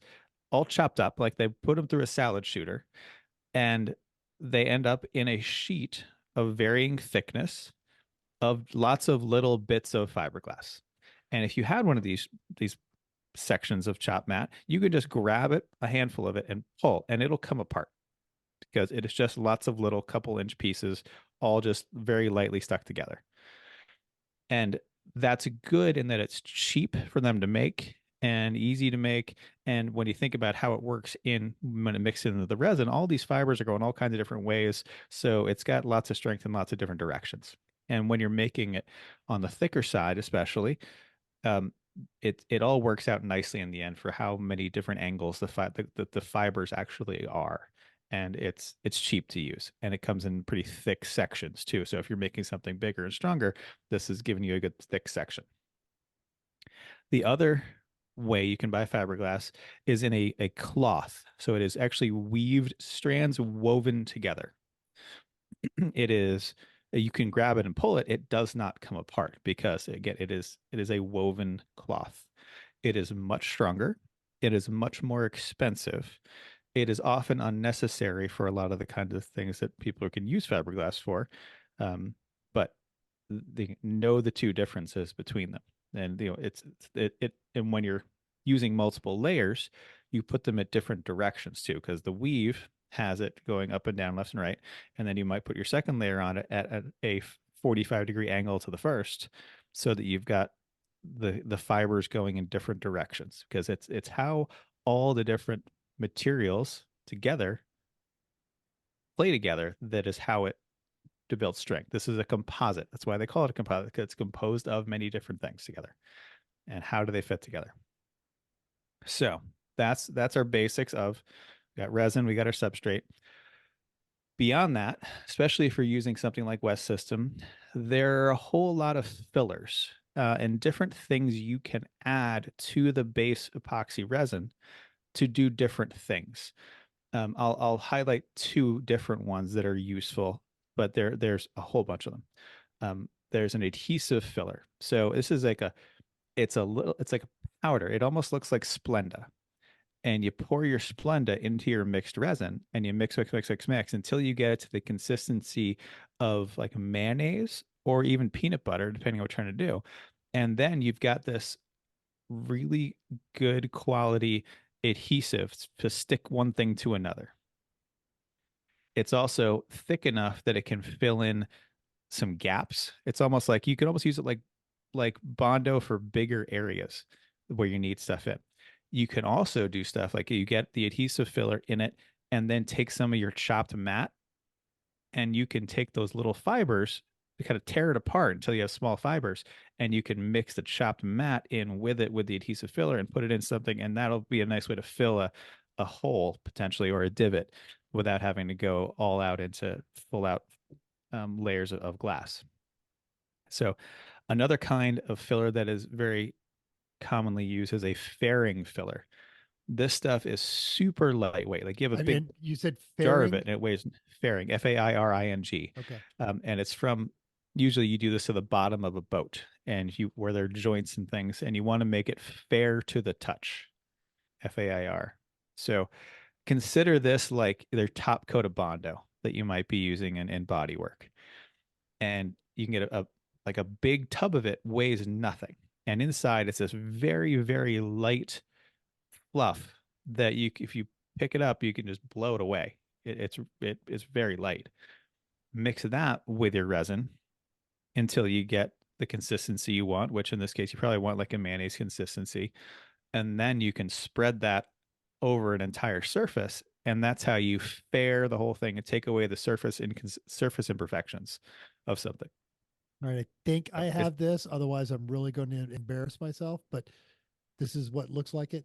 all chopped up, like they put them through a salad shooter, and they end up in a sheet of varying thickness of lots of little bits of fiberglass. And if you had one of these sections of chopped matte, you could just grab it, a handful of it, and pull, and it'll come apart because it is just lots of little couple-inch pieces, all just very lightly stuck together. And that's good in that it's cheap for them to make and easy to make. And when you think about how it works when it mixes into the resin, all these fibers are going all kinds of different ways. So it's got lots of strength in lots of different directions. And when you're making it on the thicker side, especially, um, it all works out nicely in the end for how many different angles the fibers actually are. And it's cheap to use, and it comes in pretty thick sections too. So if you're making something bigger and stronger, this is giving you a good thick section. The other way you can buy fiberglass is in a cloth. So it is actually weaved strands woven together. It is you can grab it and pull it. It does not come apart because again, it is a woven cloth. It is much stronger. It is much more expensive. It is often unnecessary for a lot of the kinds of things that people can use fiberglass for. But they know the two differences between them. And and when you're using multiple layers, you put them at different directions too, because the weave has it going up and down, left and right, and then you might put your second layer on it at a 45-degree angle to the first, so that you've got the fibers going in different directions, because it's how all the different materials together play together that is how it to build strength. This is a composite. That's why they call it a composite, because it's composed of many different things together. And how do they fit together? So that's our basics of, we got resin, we got our substrate. Beyond that, especially if you're using something like West System, there are a whole lot of fillers and different things you can add to the base epoxy resin to do different things. I'll highlight two different ones that are useful, but there's a whole bunch of them. There's an adhesive filler. So this is it's like a powder. It almost looks like Splenda. And you pour your Splenda into your mixed resin, and you mix until you get it to the consistency of like mayonnaise or even peanut butter, depending on what you're trying to do. And then you've got this really good quality adhesive to stick one thing to another. It's also thick enough that it can fill in some gaps. It's almost like you could almost use it like Bondo for bigger areas where you need stuff in. You can also do stuff like you get the adhesive filler in it and then take some of your chopped mat, and you can take those little fibers, you kind of tear it apart until you have small fibers, and you can mix the chopped mat in with it with the adhesive filler and put it in something, and that'll be a nice way to fill a hole potentially, or a divot, without having to go all out into full out layers of glass. So another kind of filler that is very commonly used is a fairing filler. This stuff is super lightweight. Like you have a big you said jar of fairing? it, and it weighs fairing, Fairing. Okay. And it's from, usually you do this to the bottom of a boat, and where there are joints and things, and you want to make it fair to the touch. FAIR. So consider this like their top coat of Bondo that you might be using in body work. And you can get like a big tub of it, weighs nothing. And inside it's this very, very light fluff that if you pick it up, you can just blow it away. It's very light. Mix that with your resin until you get the consistency you want, which in this case, you probably want like a mayonnaise consistency. And then you can spread that over an entire surface, and that's how you fair the whole thing and take away the surface imperfections of something. All right. I think I It- have this. Otherwise, I'm really going to embarrass myself, but this is what looks like it.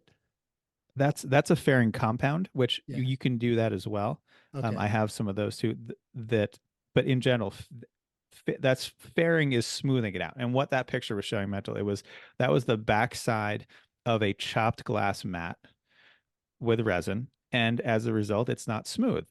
That's a fairing compound, which Yeah. you can do that as well. Okay. I have some of those too. But in general, that's fairing is smoothing it out. And what that picture was showing, mental, that was the backside of a chopped glass mat with resin, and as a result, it's not smooth.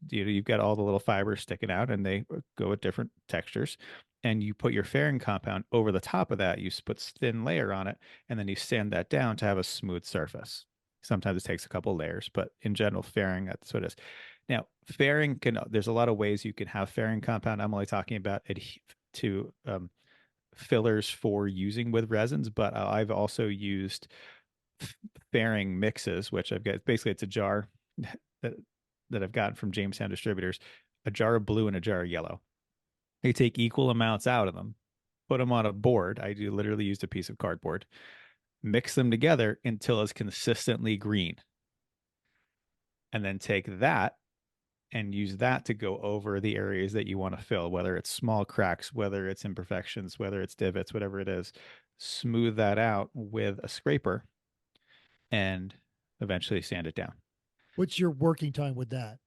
You've got all the little fibers sticking out, and they go with different textures. And you put your fairing compound over the top of that. You put thin layer on it, and then you sand that down to have a smooth surface. Sometimes it takes a couple layers, but in general, fairing, that's what it is. Now, fairing there's a lot of ways you can have fairing compound. I'm only talking about fillers for using with resins, but I've also used fairing mixes, which I've got. Basically, it's a jar that I've gotten from Jamestown distributors, a jar of blue and a jar of yellow. They take equal amounts out of them, put them on a board. Literally used a piece of cardboard, mix them together until it's consistently green, and then take that and use that to go over the areas that you want to fill, whether it's small cracks, whether it's imperfections, whether it's divots, whatever it is. Smooth that out with a scraper and eventually sand it down. What's your working time with that?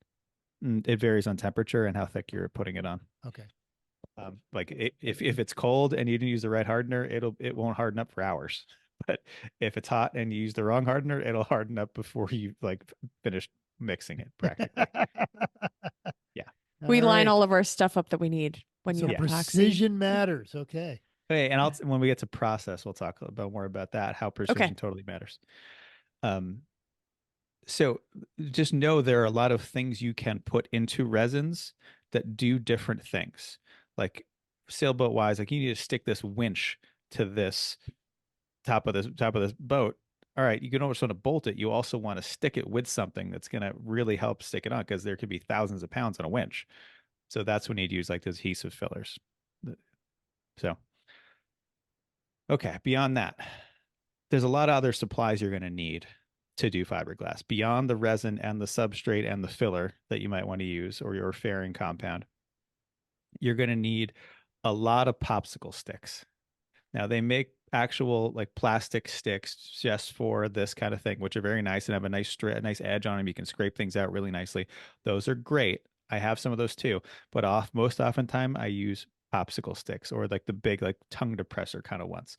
It varies on temperature and how thick you're putting it on. Okay. If it's cold and you didn't use the right hardener, it won't harden up for hours. But if it's hot and you use the wrong hardener, it'll harden up before you finish mixing it practically. Yeah. We line right. all of our stuff up that we need when So you have epoxy. precision matters. Okay. Okay, and when we get to process, we'll talk about more about that. How precision totally matters. So just know there are a lot of things you can put into resins that do different things. Like sailboat wise, like you need to stick this winch to this top of this boat. All right, you can almost want to bolt it. You also want to stick it with something that's going to really help stick it on, because there could be thousands of pounds on a winch. So that's when you'd use like those adhesive fillers. So, okay, beyond that, there's a lot of other supplies you're going to need to do fiberglass beyond the resin and the substrate and the filler that you might want to use, or your fairing compound. You're going to need a lot of popsicle sticks. Now they make actual like plastic sticks just for this kind of thing, which are very nice and have a nice edge on them. You can scrape things out really nicely. Those are great. I have some of those too, but most often time I use popsicle sticks, or like the big like tongue depressor kind of ones,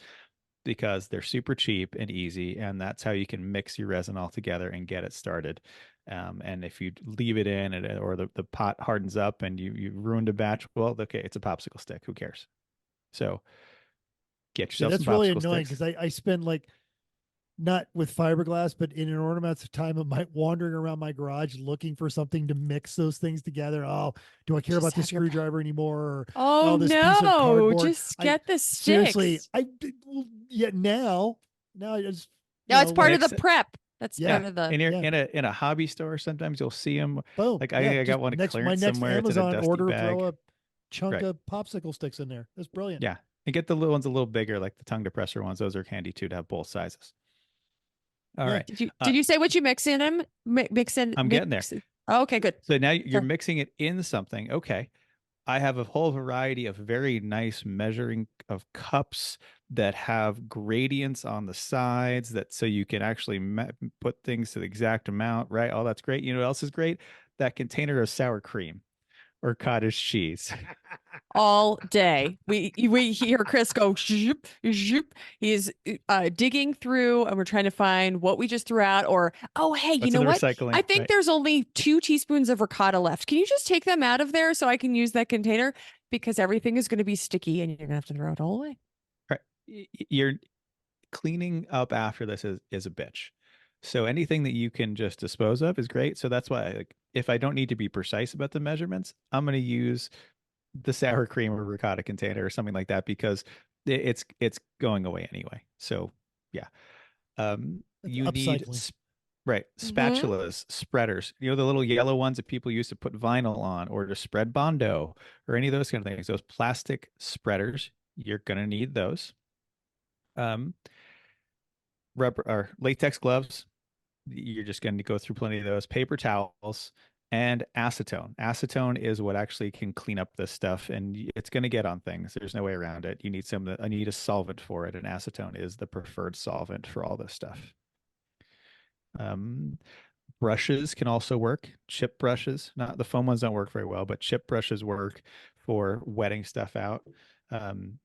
because they're super cheap and easy, and that's how you can mix your resin all together and get it started. And if you leave it in, or the pot hardens up and you ruined a batch, well, okay, it's a popsicle stick. Who cares? So get yourself that's some really popsicle annoying, sticks. because I spend like, not with fiberglass, but in enormous amounts of time of my wandering around my garage looking for something to mix those things together. Oh, do I care Just about the have your screwdriver anymore? Or Oh this piece of no, cardboard? just get the Seriously, sticks. now I just, No, it's part of the mix it. prep. That's Yeah. part of the In a hobby store, sometimes you'll see them. boom. Like Yeah, I got just one at my clearance next somewhere. It's in a Amazon dusty order, bag. throw a chunk Right. of popsicle sticks in there. That's brilliant. Yeah, and get the little ones a little bigger, like the tongue depressor ones. Those are handy too, to have both sizes. All Yeah. right. Did you say what you mix in them? Mix in. I'm getting there. Oh, okay, good. So now you're Sure. mixing it in something. Okay. I have a whole variety of very nice measuring of cups that have gradients on the sides, so you can actually put things to the exact amount, right? Oh, that's great. You know what else is great? That container of sour cream or cottage cheese. All day. We hear Chris go zoop, zoop. He's digging through, and we're trying to find what we just threw out. Or, oh, hey, you What's know in the what? recycling, I think right? there's only 2 teaspoons of ricotta left. Can you just take them out of there so I can use that container? Because everything is going to be sticky and you're going to have to throw it all away. Right. You're cleaning up after this is a bitch. So anything that you can just dispose of is great. So that's why, like, if I don't need to be precise about the measurements, I'm going to use the sour cream or ricotta container or something like that, because it's going away anyway. So yeah. You need upcycling. right, spatulas, spreaders. You know, the little yellow ones that people used to put vinyl on, or to spread Bondo, or any of those kind of things. Those plastic spreaders, you're gonna need those. Rubber or latex gloves, you're just going to go through plenty of those. Paper towels and acetone. Acetone is what actually can clean up this stuff, and it's going to get on things. There's no way around it. You need I need a solvent for it, and acetone is the preferred solvent for all this stuff. Brushes can also work. Chip brushes, not the foam ones don't work very well, but chip brushes work for wetting stuff out. Trying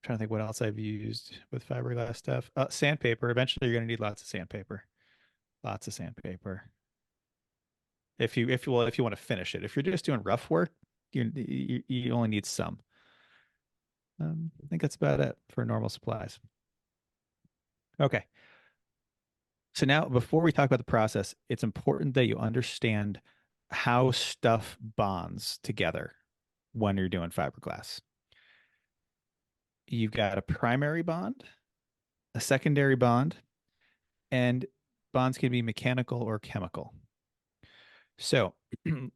to think what else I've used with fiberglass stuff. Sandpaper. Eventually, you're going to need lots of sandpaper. Lots of sandpaper. If you want to finish it. If you're just doing rough work, you only need some. I think that's about it for normal supplies. Okay. So now, before we talk about the process, it's important that you understand how stuff bonds together when you're doing fiberglass. You've got a primary bond, a secondary bond, and bonds can be mechanical or chemical. So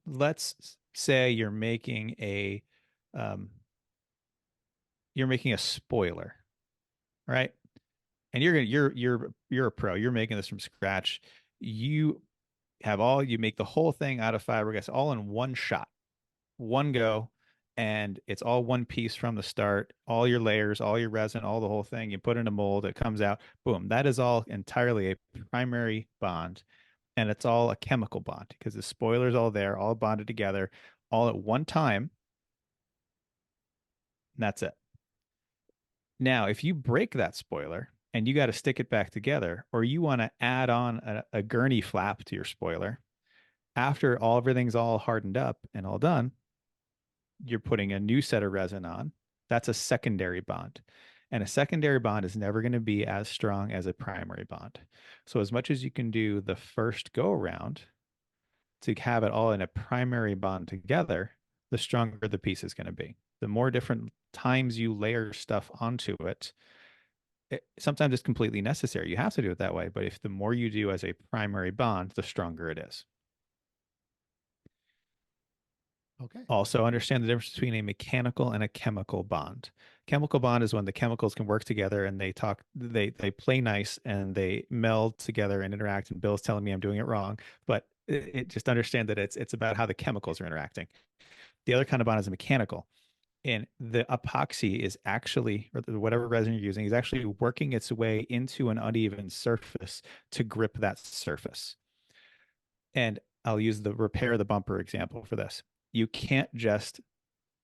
let's say you're making a spoiler, right? And you're a pro. You're making this from scratch. You make the whole thing out of fiberglass all in one shot, one go, and it's all one piece from the start. All your layers, all your resin, all the whole thing. You put in a mold, it comes out, boom. That is all entirely a primary bond, and it's all a chemical bond because the spoiler's all there, all bonded together, all at one time. And that's it. Now, if you break that spoiler and you got to stick it back together, or you want to add on a gurney flap to your spoiler, after everything's all hardened up and all done, you're putting a new set of resin on. That's a secondary bond. And a secondary bond is never going to be as strong as a primary bond. So as much as you can do the first go around to have it all in a primary bond together, the stronger the piece is going to be. The more different times you layer stuff onto it, sometimes it's completely necessary. You have to do it that way. But if the more you do as a primary bond, the stronger it is. Okay. Also understand the difference between a mechanical and a chemical bond. Chemical bond is when the chemicals can work together and they play nice and they meld together and interact. And Bill's telling me I'm doing it wrong, but just understand that it's about how the chemicals are interacting. The other kind of bond is a mechanical. And the epoxy is actually, or whatever resin you're using, is actually working its way into an uneven surface to grip that surface. And I'll use the repair the bumper example for this. You can't just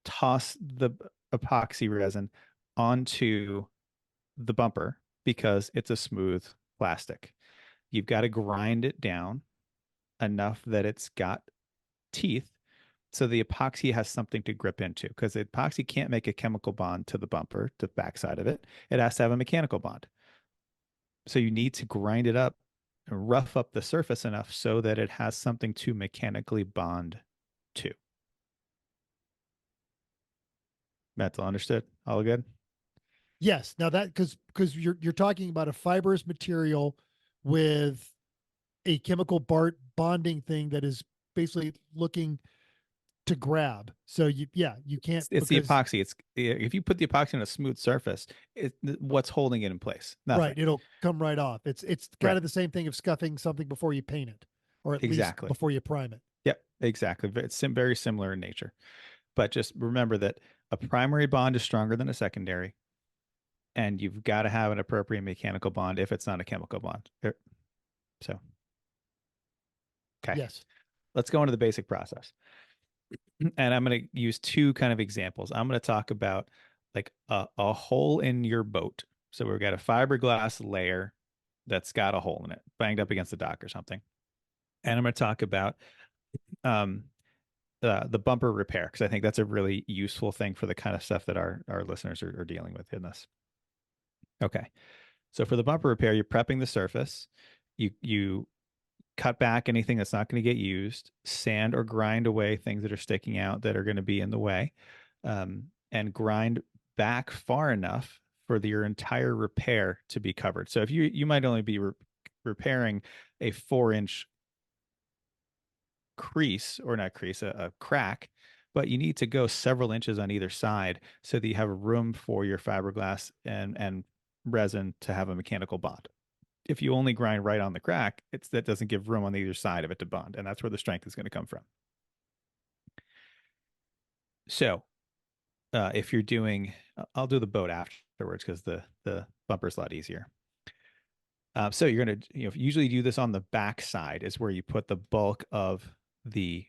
toss the epoxy resin onto the bumper because it's a smooth plastic. You've got to grind it down enough that it's got teeth so the epoxy has something to grip into, because the epoxy can't make a chemical bond to the bumper, to the backside of it. It has to have a mechanical bond. So you need to grind it up and rough up the surface enough so that it has something to mechanically bond to. That's all understood? All good? Yes. Now that because you're talking about a fibrous material with a chemical bonding thing that is basically looking to grab. So you can't. It's the epoxy. It's if you put the epoxy on a smooth surface, what's holding it in place? Nothing. Right. It'll come right off. It's kind Right. of the same thing of scuffing something before you paint it, or at Exactly. least before you prime it. Yep, exactly. It's very similar in nature. But just remember that a primary bond is stronger than a secondary, and you've got to have an appropriate mechanical bond if it's not a chemical bond. So, okay. Yes. Let's go into the basic process. And I'm going to use two kind of examples. I'm going to talk about like a hole in your boat. So we've got a fiberglass layer that's got a hole in it, banged up against the dock or something. And I'm going to talk about the bumper repair, because I think that's a really useful thing for the kind of stuff that our listeners are dealing with in this. Okay. So for the bumper repair, you're prepping the surface. You cut back anything that's not going to get used, sand or grind away things that are sticking out that are going to be in the way, and grind back far enough for your entire repair to be covered. So if you might only be repairing a 4-inch crease, or not crease, a crack, but you need to go several inches on either side so that you have room for your fiberglass and resin to have a mechanical bond. if you only grind right on the crack, that doesn't give room on either side of it to bond, and that's where the strength is going to come from. So if you're doing, I'll do the boat afterwards because the bumper is a lot easier. So you're going to, usually do this on the back side is where you put the bulk of the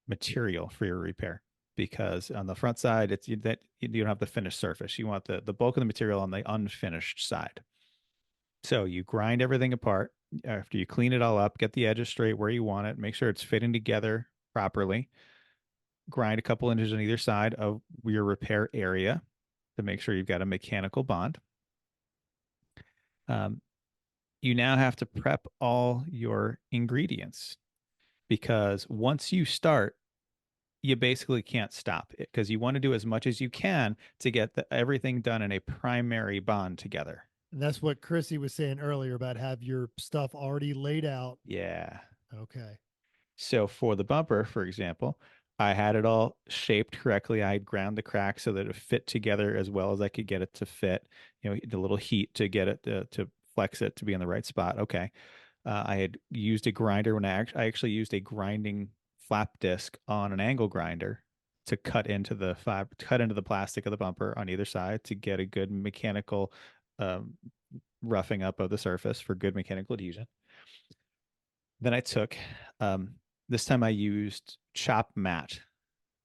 material for your repair, because on the front side, you don't have the finished surface. You want the bulk of the material on the unfinished side. So you grind everything apart after you clean it all up, get the edges straight where you want it, make sure it's fitting together properly. Grind a couple inches on either side of your repair area to make sure you've got a mechanical bond. You now have to prep all your ingredients, because once you start, you basically can't stop it, because you want to do as much as you can to get everything done in a primary bond together. And that's what Chrissy was saying earlier about have your stuff already laid out. Yeah. Okay. So for the bumper, for example, I had it all shaped correctly. I had ground the crack so that it fit together as well as I could get it to fit, the little heat to get it to flex it to be in the right spot. Okay. I had used a grinder when I actually used a grinding flap disc on an angle grinder to cut into the plastic of the bumper on either side to get a good mechanical roughing up of the surface for good mechanical adhesion. Then I took, this time I used chop mat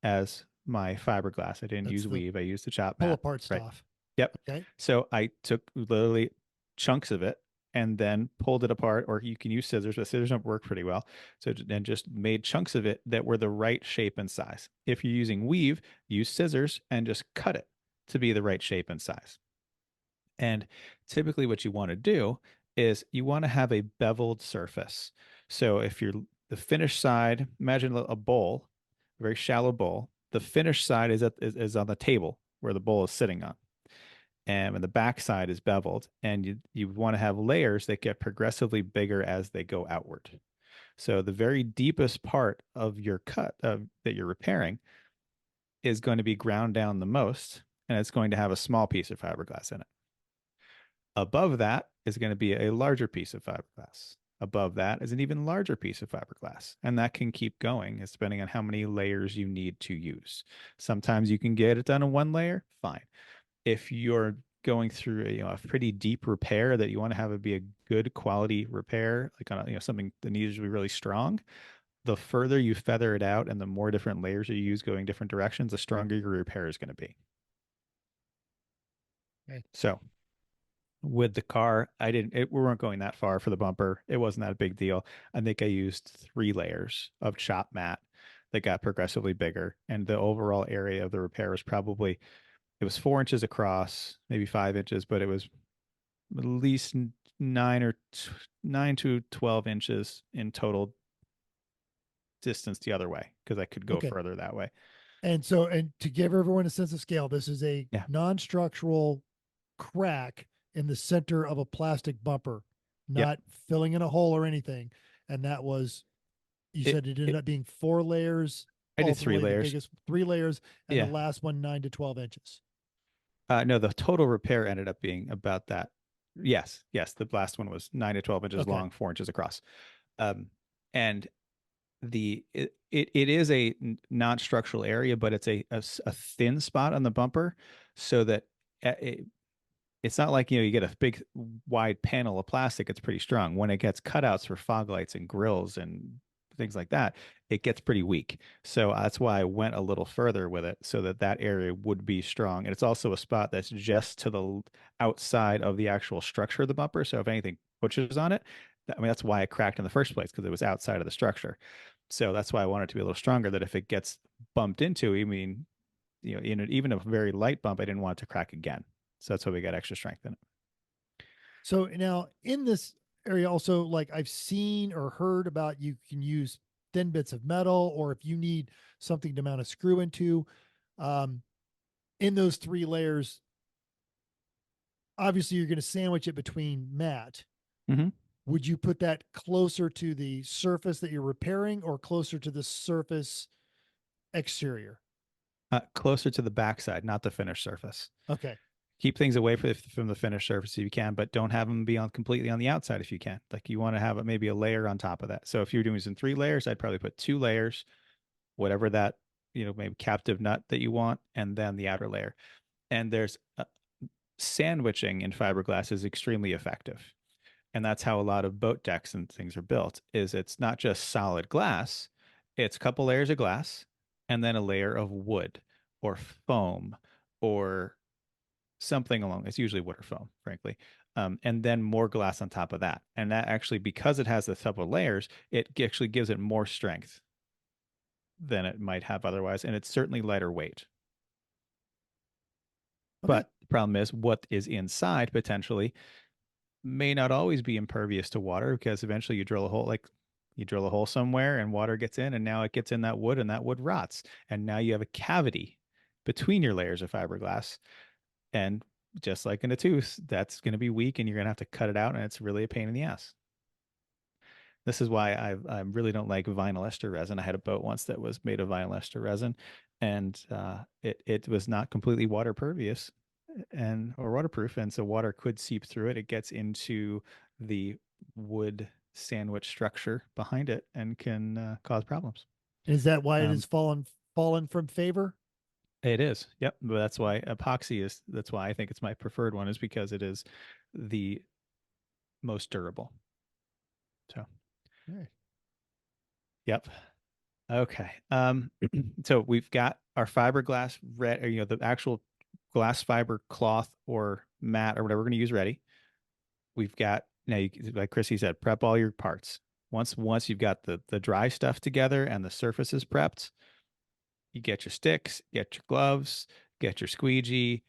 as my fiberglass. I didn't use weave. I used the chop mat. Pull apart Right. stuff. Yep. Okay. So I took literally chunks of it and then pulled it apart, or you can use scissors, but scissors don't work pretty well. So then just made chunks of it that were the right shape and size. If you're using weave, use scissors and just cut it to be the right shape and size. And typically what you want to do is you want to have a beveled surface. So if you're the finished side, imagine a bowl, a very shallow bowl. The finished side is on the table where the bowl is sitting on. And the back side is beveled. And you want to have layers that get progressively bigger as they go outward. So the very deepest part of your cut that you're repairing is going to be ground down the most, and it's going to have a small piece of fiberglass in it. Above that is going to be a larger piece of fiberglass. Above that is an even larger piece of fiberglass. And that can keep going depending on how many layers you need to use. Sometimes you can get it done in one layer, fine. If you're going through a pretty deep repair that you want to have it be a good quality repair, like on something that needs to be really strong, the further you feather it out and the more different layers you use going different directions, the stronger your repair is going to be. Okay. So with the car, we weren't going that far for the bumper. It wasn't that a big deal. I think I used 3 layers of chop mat that got progressively bigger. And the overall area of the repair was it was 4 inches across, maybe 5 inches, but it was at least 9 to 12 inches in total distance the other way, because I could go further that way. And to give everyone a sense of scale, this is a non-structural crack in the center of a plastic bumper, not filling in a hole or anything. And that was, you said it ended up being 4 layers. I did 3 layers. The biggest 3 layers, and the last one 9 to 12 inches. No, the total repair ended up being about that. Yes. The last one was 9 to 12 inches long, 4 inches across. And it is a non-structural area, but it's a thin spot on the bumper, so that it's not like, you get a big wide panel of plastic. It's pretty strong. When it gets cutouts for fog lights and grills and things like that, it gets pretty weak. So that's why I went a little further with it, so that area would be strong. And it's also a spot that's just to the outside of the actual structure of the bumper. So if anything pushes on it, that's why it cracked in the first place, because it was outside of the structure. So that's why I want it to be a little stronger, that if it gets bumped into, even a very light bump, I didn't want it to crack again. So that's why we got extra strength in it. So now in this area also, like I've seen or heard about, you can use thin bits of metal, or if you need something to mount a screw into, in those 3 layers, obviously you're going to sandwich it between mat. Mm-hmm. Would you put that closer to the surface that you're repairing, or closer to the surface exterior? Closer to the backside, not the finished surface. Okay. Keep things away from the finished surface if you can, but don't have them be on completely on the outside if you can. Like you want to have maybe a layer on top of that. So if you're doing some 3 layers, I'd probably put 2 layers, whatever that, maybe captive nut that you want, and then the outer layer. And there's sandwiching in fiberglass is extremely effective. And that's how a lot of boat decks and things are built, is it's not just solid glass, it's a couple layers of glass and then a layer of wood or foam or something along. It's usually wood or foam, frankly. And then more glass on top of that. And that actually, because it has the couple layers, it actually gives it more strength than it might have otherwise. And it's certainly lighter weight. Okay. But the problem is what is inside potentially may not always be impervious to water, because eventually you drill a hole somewhere and water gets in, and now it gets in that wood and that wood rots. And now you have a cavity between your layers of fiberglass. And just like in a tooth, that's going to be weak and you're going to have to cut it out. And it's really a pain in the ass. This is why I really don't like vinyl ester resin. I had a boat once that was made of vinyl ester resin, and it was not completely water pervious or waterproof, and so water could seep through it. It gets into the wood sandwich structure behind it and can cause problems. Is that why it has fallen from favor? It is. Yep. But that's why that's why I think it's my preferred one, is because it is the most durable. So, Right. Yep. Okay. So we've got our fiberglass the actual glass fiber cloth or mat or whatever we're going to use ready. We've got, now like Chrissy said, prep all your parts. Once you've got the dry stuff together and the surfaces prepped, you get your sticks, get your gloves, get your squeegee,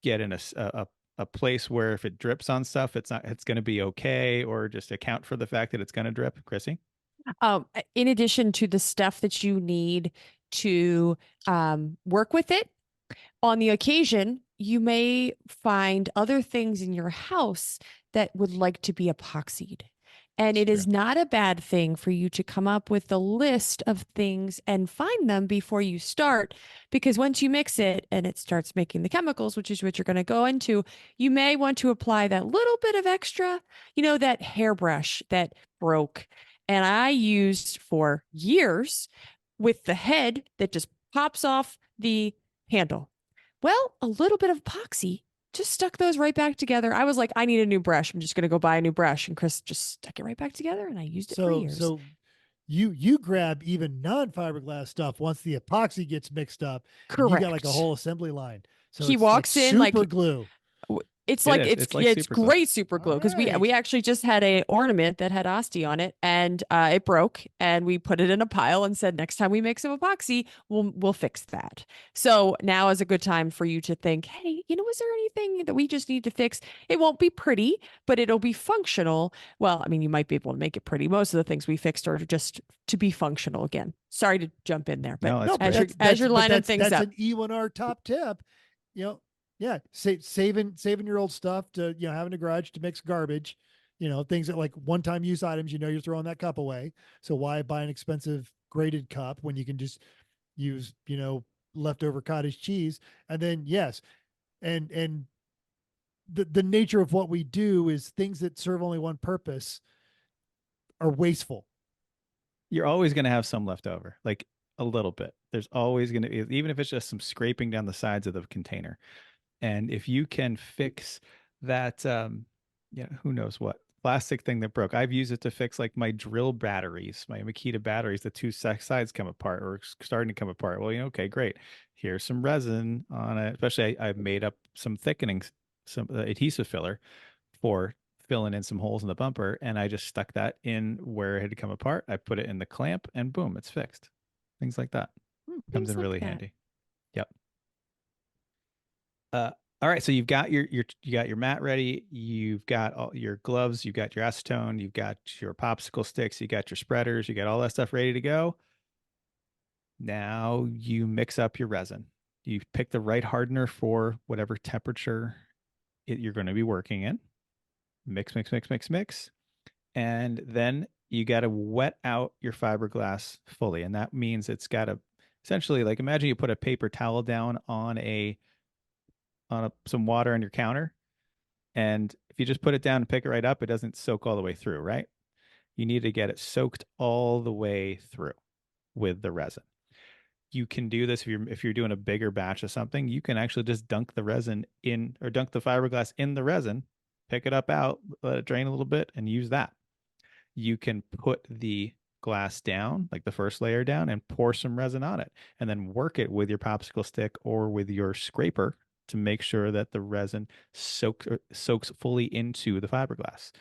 get in a place where if it drips on stuff, it's going to be okay, or just account for the fact that it's going to drip. Chrissy? In addition to the stuff that you need to work with it, on the occasion, you may find other things in your house that would like to be epoxied. And it is not a bad thing for you to come up with a list of things and find them before you start, because once you mix it and it starts making the chemicals, which is what you're going to go into, you may want to apply that little bit of extra, that hairbrush that broke. And I used for years with the head that just pops off the handle. Well, a little bit of epoxy just stuck those right back together. I was like, I need a new brush. I'm just going to go buy a new brush. And Chris just stuck it right back together, and I used it for years. So you grab even non-fiberglass stuff once the epoxy gets mixed up. Correct. And you got like a whole assembly line. So he it's walks like in like super glue. It's like super glue. great super glue, because Alright. we actually just had a ornament that had Asti on it, and it broke, and we put it in a pile and said, next time we make some epoxy, we'll fix that. So now is a good time for you to think, hey, is there anything that we just need to fix? It won't be pretty, but it'll be functional. Well, I mean, you might be able to make it pretty. Most of the things we fixed are just to be functional again. Sorry to jump in there, but No, that's as you're lining things that's up. an E1R top tip. Yeah, saving your old stuff to have in a garage to mix garbage, things that like one-time use items. You're throwing that cup away. So why buy an expensive graded cup when you can just use leftover cottage cheese? And then yes, and the nature of what we do is things that serve only one purpose are wasteful. You're always going to have some left over, like a little bit. There's always going to, even if it's just some scraping down the sides of the container. And if you can fix that, who knows what plastic thing that broke. I've used it to fix like my drill batteries, my Makita batteries. The two sides come apart or starting to come apart. Well, okay, great. Here's some resin on it. Especially I've made up some thickening, some adhesive filler for filling in some holes in the bumper. And I just stuck that in where it had come apart. I put it in the clamp and boom, it's fixed. Things like that. Comes in really handy. Yep. All right, so you've got your mat ready. You've got all your gloves. You've got your acetone. You've got your popsicle sticks. You got your spreaders. You got all that stuff ready to go. Now you mix up your resin. You pick the right hardener for whatever temperature you're going to be working in. Mix, mix, mix, mix, mix, and then you got to wet out your fiberglass fully, and that means it's got to essentially, like, imagine you put a paper towel down on some water on your counter, and if you just put it down and pick it right up, it doesn't soak all the way through, right? You need to get it soaked all the way through with the resin. You can do this if you're doing a bigger batch of something. You can actually just dunk the resin in, or dunk the fiberglass in the resin, pick it up out, let it drain a little bit, and use that. You can put the glass down, like the first layer down, and pour some resin on it, and then work it with your popsicle stick or with your scraper to make sure that the resin soaks fully into the fiberglass.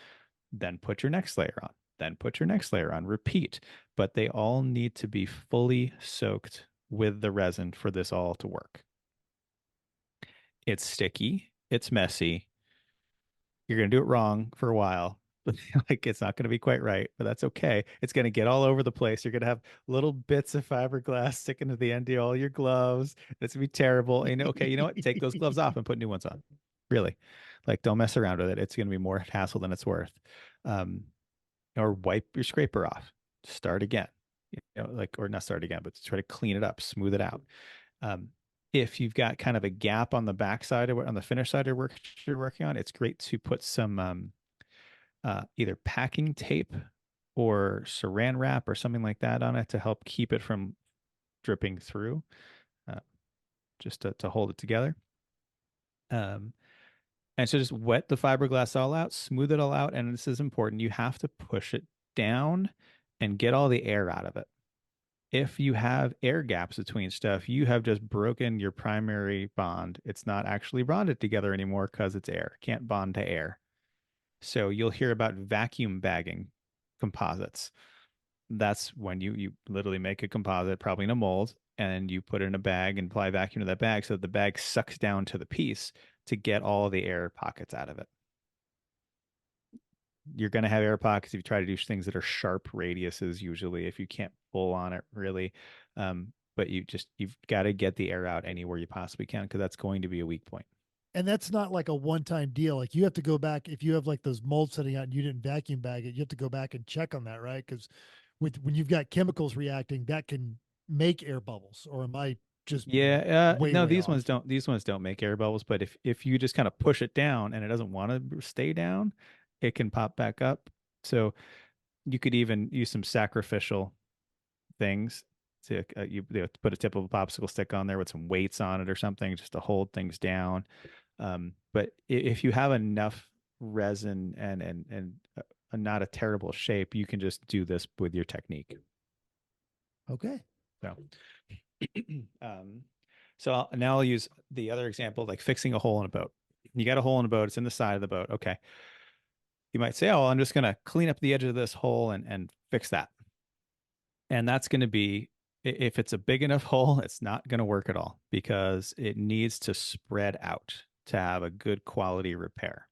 Then put your next layer on. Then put your next layer on. Repeat, but they all need to be fully soaked with the resin for this all to work. It's sticky, it's messy. You're going to do it wrong for a while. Like it's not going to be quite right, but that's okay. It's going to get all over the place. You're going to have little bits of fiberglass sticking to the end of all your gloves. It's going to be terrible. And okay, you know what? Take those gloves off and put new ones on. Really. Like don't mess around with it. It's going to be more hassle than it's worth. Or wipe your scraper off. Start again. Like, or not start again, but try to clean it up, smooth it out. If you've got kind of a gap on the back side or on the finish side of work you're working on, it's great to put some either packing tape or saran wrap or something like that on it to help keep it from dripping through, just to hold it together. And so just wet the fiberglass all out, smooth it all out. And this is important. You have to push it down and get all the air out of it. If you have air gaps between stuff, you have just broken your primary bond. It's not actually bonded together anymore because it's air. It can't bond to air. So you'll hear about vacuum bagging composites. That's when you literally make a composite, probably in a mold, and you put it in a bag and apply vacuum to that bag so that the bag sucks down to the piece to get all the air pockets out of it. You're going to have air pockets if you try to do things that are sharp radiuses, usually, if you can't pull on it really. But you've got to get the air out anywhere you possibly can, because that's going to be a weak point. And that's not like a one-time deal. Like you have to go back if you have like those molds sitting out and you didn't vacuum bag it, you have to go back and check on that, right? Because when you've got chemicals reacting, that can make air bubbles. Or am I just no, way these off? ones don't make air bubbles, but if you just kind of push it down and it doesn't want to stay down, it can pop back up. So you could even use some sacrificial things to put a tip of a popsicle stick on there with some weights on it or something just to hold things down. But if you have enough resin and not a terrible shape, you can just do this with your technique. Okay. So, now I'll use the other example, like fixing a hole in a boat. You got a hole in a boat. It's in the side of the boat. Okay. You might say, oh, I'm just going to clean up the edge of this hole and fix that. And that's going to be, if it's a big enough hole, it's not going to work at all because it needs to spread out to have a good quality repair.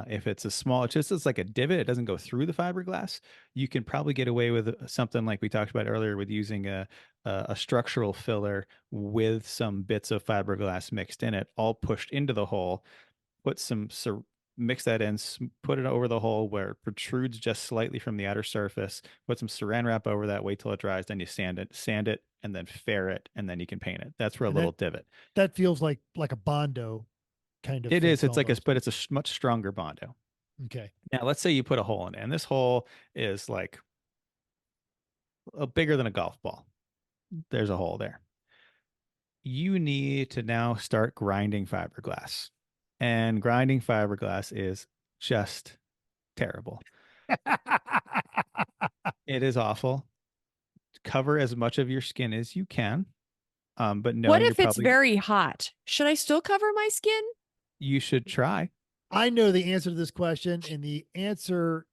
If it's a small, it's like a divot, it doesn't go through the fiberglass. You can probably get away with something like we talked about earlier with using a structural filler with some bits of fiberglass mixed in it, all pushed into the hole. Mix that in, put it over the hole where it protrudes just slightly from the outer surface. Put some saran wrap over that, wait till it dries, then you sand it, and then fair it, and then you can paint it. That's for a little divot. That feels like a Bondo kind of. It is. It's almost. but it's a much stronger Bondo. Okay. Now let's say you put a hole in it, and this hole is like bigger than a golf ball. There's a hole there. You need to now start grinding fiberglass. And grinding fiberglass is just terrible. It is awful. Cover as much of your skin as you can. But no, what if it's very hot? Should I still cover my skin? You should try. I know the answer to this question, and the answer,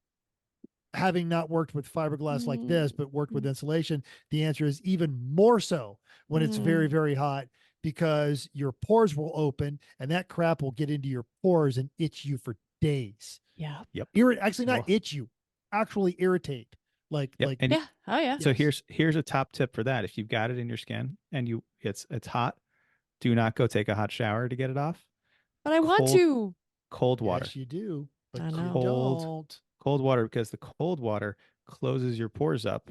having not worked with fiberglass like this, but worked with insulation, the answer is even more so when it's very, very hot, because your pores will open and that crap will get into your pores and itch you for days. Yeah. Yep. Actually, not itch you, actually irritate. Yep. Like and yeah. Oh yeah. So here's a top tip for that. If you've got it in your skin and it's hot, do not go take a hot shower to get it off. But I want to. Cold water. Yes, you do. But I you know. don't. Cold water, because the cold water closes your pores up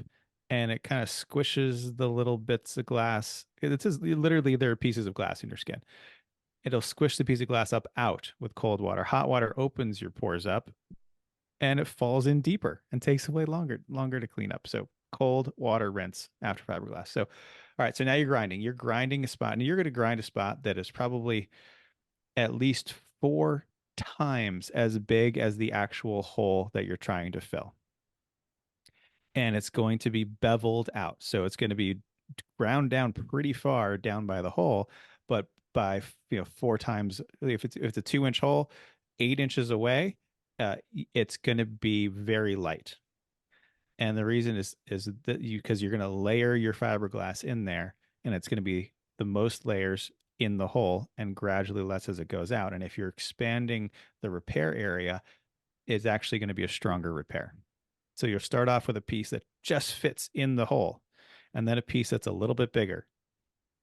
and it kind of squishes the little bits of glass. It's just literally there are pieces of glass in your skin. it'll squish the piece of glass up out with cold water. Hot water opens your pores up and it falls in deeper and takes away longer to clean up. So cold water rinse after fiberglass. So, all right. So now you're grinding. You're grinding a spot, and you're going to grind a spot that is probably at least 4 times as big as the actual hole that you're trying to fill. And it's going to be beveled out. So it's going to be ground down pretty far down by the hole, but by 4 times, if it's a 2-inch hole, 8 inches away, it's going to be very light. And the reason is that because you're going to layer your fiberglass in there, and it's going to be the most layers in the hole and gradually less as it goes out. And if you're expanding the repair area, it's actually going to be a stronger repair. So you'll start off with a piece that just fits in the hole, and then a piece that's a little bit bigger,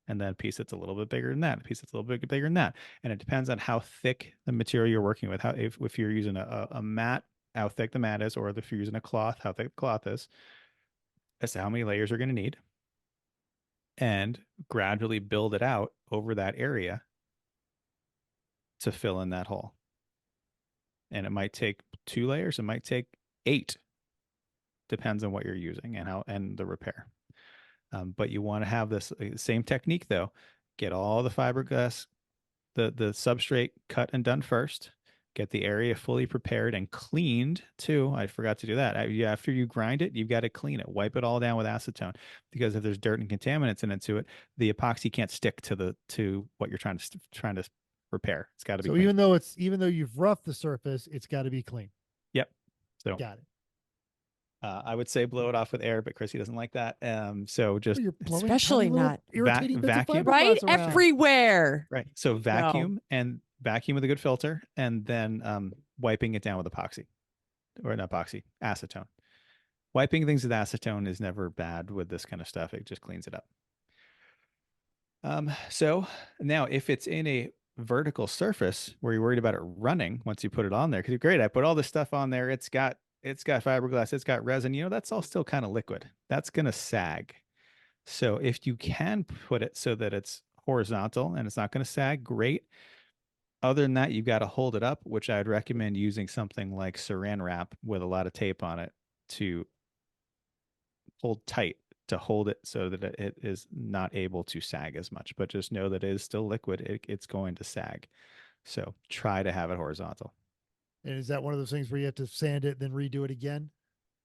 and then a piece that's a little bit bigger than that, a piece that's a little bit bigger than that. And it depends on how thick the material you're working with. How if you're using a mat, how thick the mat is, or if you're using a cloth, how thick the cloth is, as to how many layers you're going to need, and gradually build it out over that area to fill in that hole. And it might take 2 layers, it might take 8. Depends on what you're using and how and the repair. But you want to have this same technique though. Get all the fiberglass, the substrate cut and done first. Get the area fully prepared and cleaned too. I forgot to do that. After you grind it, you've got to clean it. Wipe it all down with acetone, because if there's dirt and contaminants into it, the epoxy can't stick to what you're trying to repair. It's got to be So clean. even though you've roughed the surface, it's got to be clean. Yep. So Got it. I would say blow it off with air, but Chrissy doesn't like that. So just You're blowing Especially tiny little not irritating bits of vacuum. right fiberglass around. everywhere. right. So vacuum with a good filter, and then wiping it down with epoxy, or not epoxy, acetone. Wiping things with acetone is never bad with this kind of stuff. It just cleans it up. So now if it's in a vertical surface where you're worried about it running once you put it on there, because great, I put all this stuff on there. It's got fiberglass, it's got resin, that's all still kind of liquid. That's going to sag. So if you can put it so that it's horizontal and it's not going to sag, great. Other than that, you've got to hold it up, which I'd recommend using something like saran wrap with a lot of tape on it to hold tight, to hold it so that it is not able to sag as much. But just know that it is still liquid. It's going to sag. So try to have it horizontal. And is that one of those things where you have to sand it, then redo it again?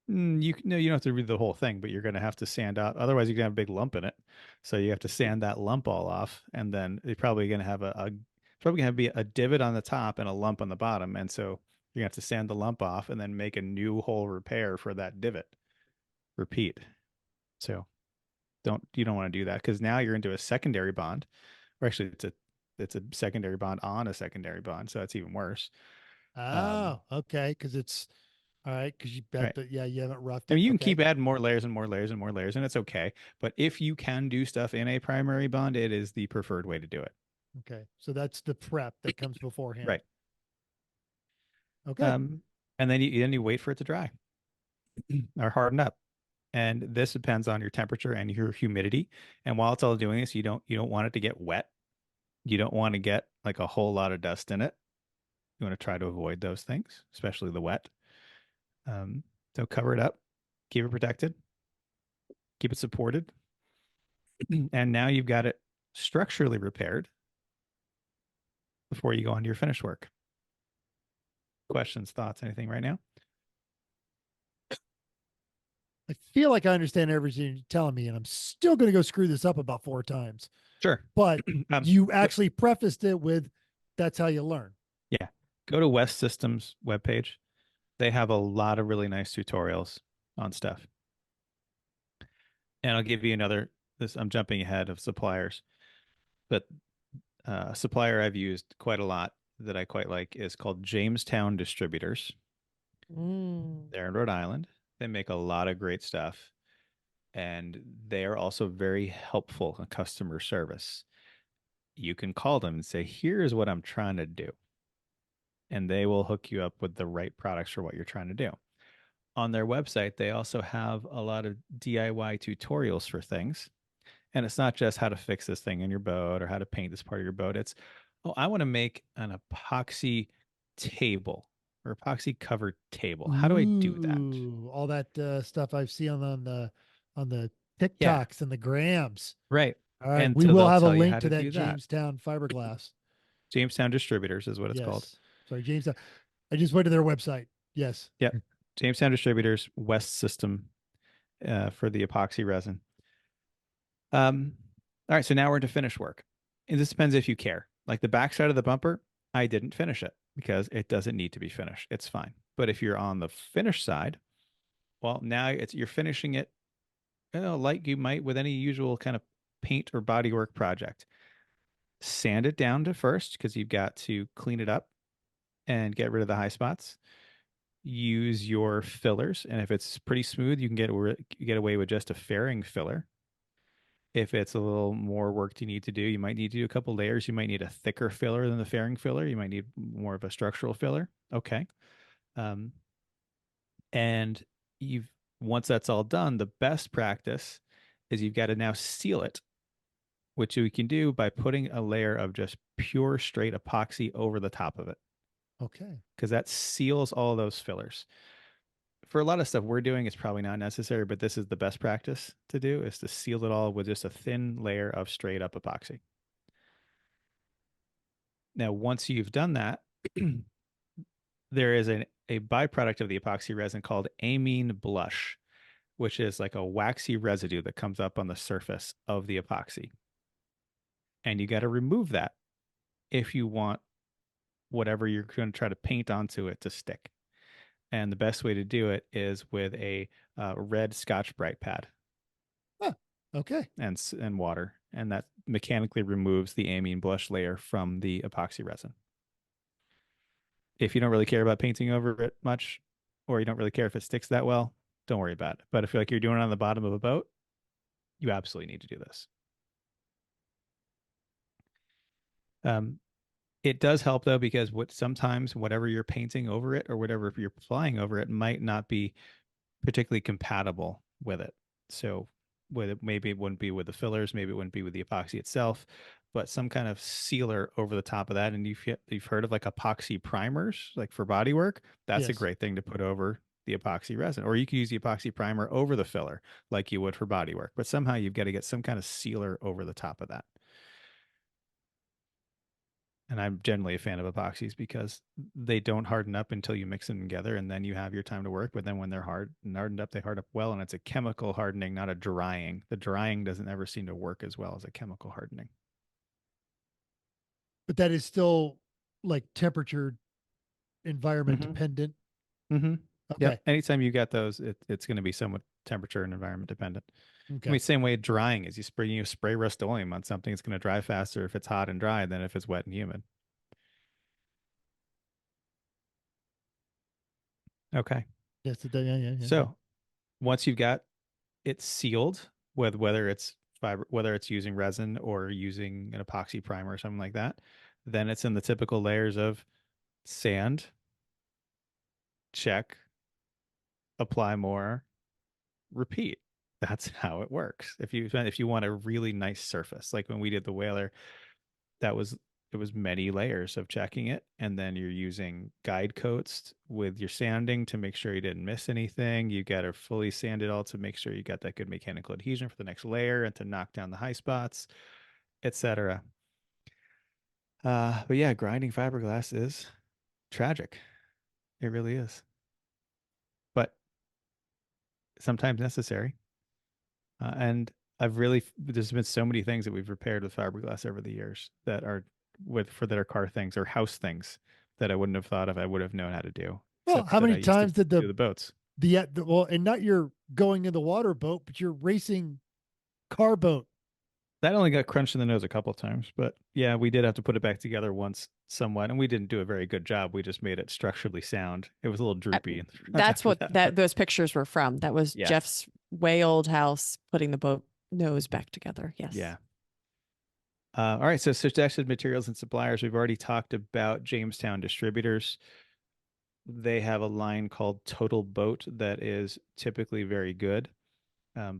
You don't have to read the whole thing, but you're going to have to sand out. Otherwise, you're going to have a big lump in it. So you have to sand that lump all off, and then you're probably going to have be a divot on the top and a lump on the bottom. And so you're going to have to sand the lump off and then make a new hole repair for that divot. Repeat. So you don't want to do that, because now you're into a secondary bond, or actually it's a secondary bond on a secondary bond. So it's even worse. Oh, okay. Because it's all right. Because you bet Right. that, you haven't roughed it. I mean, you can Okay. keep adding more layers and more layers and more layers, and it's okay. But if you can do stuff in a primary bond, it is the preferred way to do it. Okay. So that's the prep that comes beforehand. Right. Okay. And then you wait for it to dry or harden up. And this depends on your temperature and your humidity. And while it's all doing this, you don't want it to get wet. You don't want to get like a whole lot of dust in it. You want to try to avoid those things, especially the wet. So cover it up, keep it protected, keep it supported. And now you've got it structurally repaired before you go on to your finished work. Questions, thoughts, anything right now? I feel like I understand everything you're telling me, and I'm still going to go screw this up about 4 times. Sure. But you actually prefaced it with, "That's how you learn." Yeah. Go to West Systems webpage. They have a lot of really nice tutorials on stuff. And I'll give you I'm jumping ahead of suppliers, but a supplier I've used quite a lot that I quite like is called Jamestown Distributors. They're in Rhode Island. They make a lot of great stuff. And they are also very helpful in customer service. You can call them and say, here's what I'm trying to do. And they will hook you up with the right products for what you're trying to do. On their website, they also have a lot of DIY tutorials for things. And it's not just how to fix this thing in your boat or how to paint this part of your boat. It's oh, I want to make an epoxy table or epoxy covered table. How do I do that? Ooh, all that stuff I've seen on the Yeah, TikToks and the grams. right. All right, And we so will they'll have a tell you link how to to that do that. Jamestown fiberglass. Jamestown Distributors is what it's called. Yes. Sorry, Jamestown. I just went to their website. Yes. Yep. Jamestown Distributors, West System for the epoxy resin. All right, so now we're into finish work. And this depends if you care. Like the backside of the bumper, I didn't finish it because it doesn't need to be finished. It's fine. But if you're on the finish side, well, now you're finishing it, like you might with any usual kind of paint or bodywork project. Sand it down to first because you've got to clean it up and get rid of the high spots. Use your fillers, and if it's pretty smooth, you can get away with just a fairing filler. If it's a little more work you need to do, you might need to do a couple layers. You might need a thicker filler than the fairing filler. You might need more of a structural filler. Okay. Um, and you've once that's all done, the best practice is you've got to now seal it, which you can do by putting a layer of just pure straight epoxy over the top of it, Okay. because that seals all those fillers. For a lot of stuff we're doing, it's probably not necessary, but this is the best practice to do, is to seal it all with just a thin layer of straight up epoxy. Now, once you've done that, there is a byproduct of the epoxy resin called amine blush, which is like a waxy residue that comes up on the surface of the epoxy. And you got to remove that if you want whatever you're going to try to paint onto it to stick. And the best way to do it is with a red Scotch-Brite pad. Huh. Okay. And water, and that mechanically removes the amine blush layer from the epoxy resin. If you don't really care about painting over it much, or you don't really care if it sticks that well, don't worry about it. But if you're doing it on the bottom of a boat, you absolutely need to do this. It does help though, because sometimes whatever you're painting over it or whatever you're applying over it might not be particularly compatible with it. So maybe it wouldn't be with the fillers, maybe it wouldn't be with the epoxy itself, but some kind of sealer over the top of that. And you've heard of like epoxy primers, like for bodywork. That's a Yes. great thing to put over the epoxy resin. Or you could use the epoxy primer over the filler like you would for bodywork. But somehow you've got to get some kind of sealer over the top of that. And I'm generally a fan of epoxies because they don't harden up until you mix them together, and then you have your time to work. But then when they're hardened up, they harden up well, and it's a chemical hardening, not a drying. The drying doesn't ever seem to work as well as a chemical hardening. But that is still like temperature, environment Mhm. dependent. Mm-hmm. Okay. Yep. Anytime you get those, it's going to be somewhat temperature and environment dependent. Okay. I mean, same way drying is you spray Rust-Oleum on something, it's going to dry faster if it's hot and dry than if it's wet and humid. Okay. Yes. Yeah. So once you've got it sealed, whether it's whether it's using resin or using an epoxy primer or something like that, then it's in the typical layers of sand, check, apply more, repeat. That's how it works. If you want a really nice surface, like when we did the Whaler, it was many layers of checking it, and then you're using guide coats with your sanding to make sure you didn't miss anything. You got to fully sand it all to make sure you got that good mechanical adhesion for the next layer and to knock down the high spots, etc. But yeah, grinding fiberglass is tragic. It really is, but sometimes necessary. And there's been so many things that we've repaired with fiberglass over the years that are that are car things or house things that I wouldn't have thought of. I would have known how to do. Well, Except how that I many used to times did do the boats? well, and not your going in the water boat, but your racing car boat? That only got crunched in the nose a couple of times, but yeah, we did have to put it back together once somewhat, and we didn't do a very good job. We just made it structurally sound. It was a little droopy. That's what those pictures were from. That was Yeah. Jeff's way old house putting the boat nose back together. Yes. Yeah. All right. So suggested materials and suppliers. We've already talked about Jamestown Distributors. They have a line called Total Boat that is typically very good.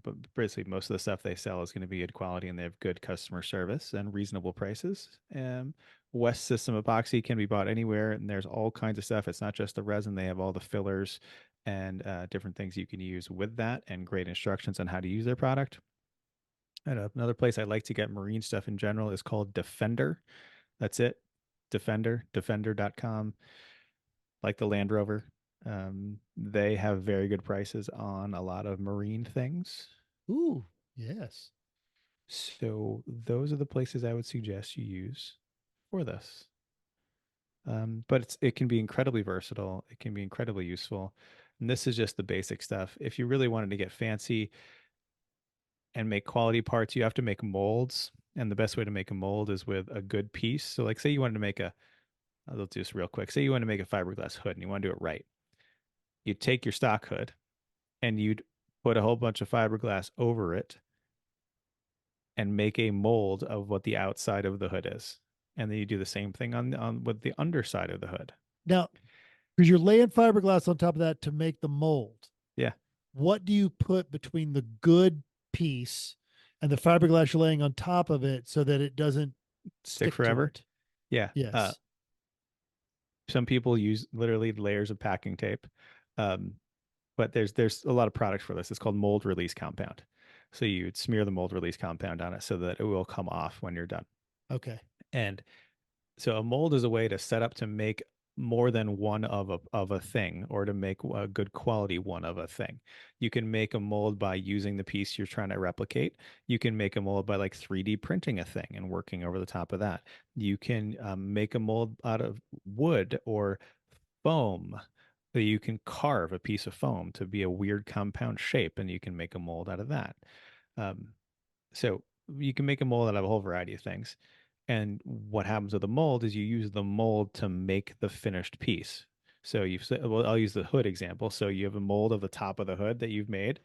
But basically, most of the stuff they sell is going to be good quality, and they have good customer service and reasonable prices. West System Epoxy can be bought anywhere, and there's all kinds of stuff. It's not just the resin; they have all the fillers and different things you can use with that, and great instructions on how to use their product. And another place I like to get marine stuff in general is called Defender. That's it. Defender.com, like the Land Rover. They have very good prices on a lot of marine things. Ooh, yes. So those are the places I would suggest you use for this. But it can be incredibly versatile. It can be incredibly useful. And this is just the basic stuff. If you really wanted to get fancy and make quality parts, you have to make molds. And the best way to make a mold is with a good piece. So like say you wanted to make let's do this real quick. Say you want to make a fiberglass hood and you want to do it right. You'd take your stock hood and you'd put a whole bunch of fiberglass over it and make a mold of what the outside of the hood is. And then you do the same thing on with the underside of the hood. Now, because you're laying fiberglass on top of that to make the mold. Yeah. What do you put between the good piece and the fiberglass you're laying on top of it so that it doesn't stick to forever? it? Yeah. Yes. Some people use literally layers of packing tape. But there's a lot of products for this. It's called mold release compound. So you'd smear the mold release compound on it so that it will come off when you're done. Okay. And so a mold is a way to set up to make more than one of a thing, or to make a good quality one of a thing. You can make a mold by using the piece you're trying to replicate. You can make a mold by like 3D printing a thing and working over the top of that. You can make a mold out of wood or foam. So you can carve a piece of foam to be a weird compound shape, and you can make a mold out of that. So you can make a mold out of a whole variety of things. And what happens with the mold is you use the mold to make the finished piece. So I'll use the hood example. So you have a mold of the top of the hood that you've made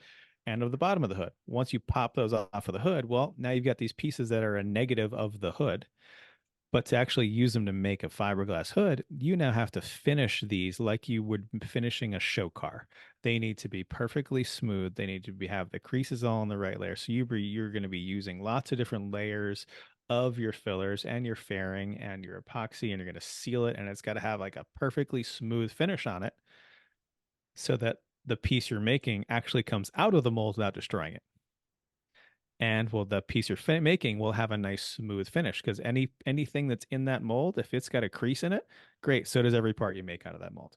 and of the bottom of the hood. Once you pop those off of the hood, well, now you've got these pieces that are a negative of the hood. But to actually use them to make a fiberglass hood, you now have to finish these like you would finishing a show car. They need to be perfectly smooth. They need to have the creases all in the right layer. So you're going to be using lots of different layers of your fillers and your fairing and your epoxy, and you're going to seal it, and it's got to have like a perfectly smooth finish on it so that the piece you're making actually comes out of the mold without destroying it. And well, the piece you're making will have a nice smooth finish, because anything that's in that mold, if it's got a crease in it, great. So does every part you make out of that mold.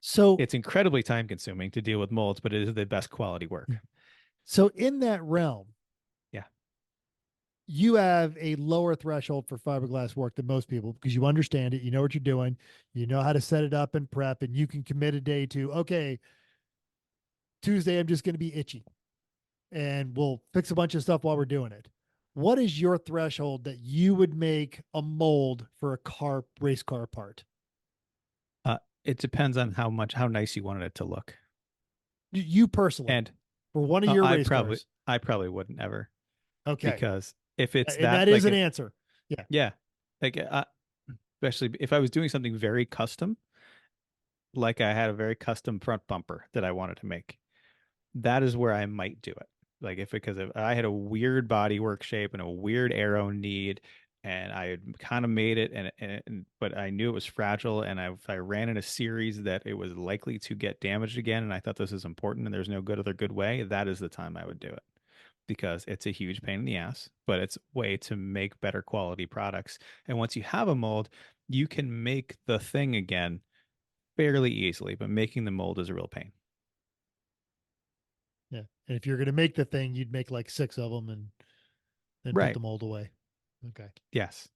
So It's incredibly time consuming to deal with molds, but it is the best quality work. So in that realm, yeah, you have a lower threshold for fiberglass work than most people because you understand it, you know what you're doing, you know how to set it up and prep, and you can commit a day to, okay, Tuesday I'm just going to be itchy and we'll fix a bunch of stuff while we're doing it. What is your threshold that you would make a mold for a race car part? It depends on how nice you wanted it to look. You personally, and for one of your race cars. I probably wouldn't ever. Okay. Because if it's and that is like an answer. Yeah. Yeah. Like especially if I was doing something very custom, like I had a very custom front bumper that I wanted to make, that is where I might do it. Like because if I had a weird bodywork shape and a weird aero need, and I had kind of made it, but I knew it was fragile, and if I ran in a series that it was likely to get damaged again, and I thought this is important, and there's no other good way, that is the time I would do it, because it's a huge pain in the ass, but it's a way to make better quality products. And once you have a mold, you can make the thing again fairly easily, but making the mold is a real pain. Yeah. And if you're going to make the thing, you'd make like 6 of them and then put the mold away. Okay. Yes.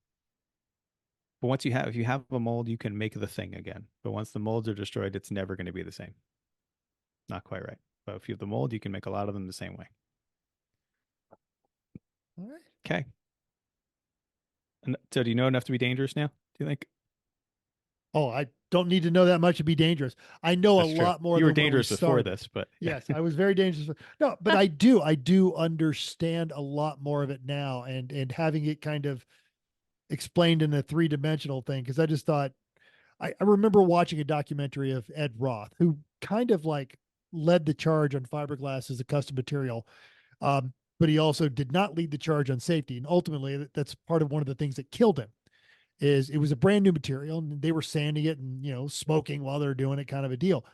But if you have a mold, you can make the thing again. But once the molds are destroyed, it's never going to be the same. Not quite right. But if you have the mold, you can make a lot of them the same way. All right. Okay. And so do you know enough to be dangerous now, do you think? Oh, I don't need to know that much to be dangerous. I know That's a true. lot more. You were than dangerous before this, but yes, I was very dangerous. No, but I do understand a lot more of it now, and having it kind of explained in a 3-dimensional thing. Cause I just thought, I remember watching a documentary of Ed Roth, who kind of like led the charge on fiberglass as a custom material. But he also did not lead the charge on safety. And ultimately, that's part of one of the things that killed him. Is it was a brand new material, and they were sanding it and smoking while they're doing it, kind of a deal.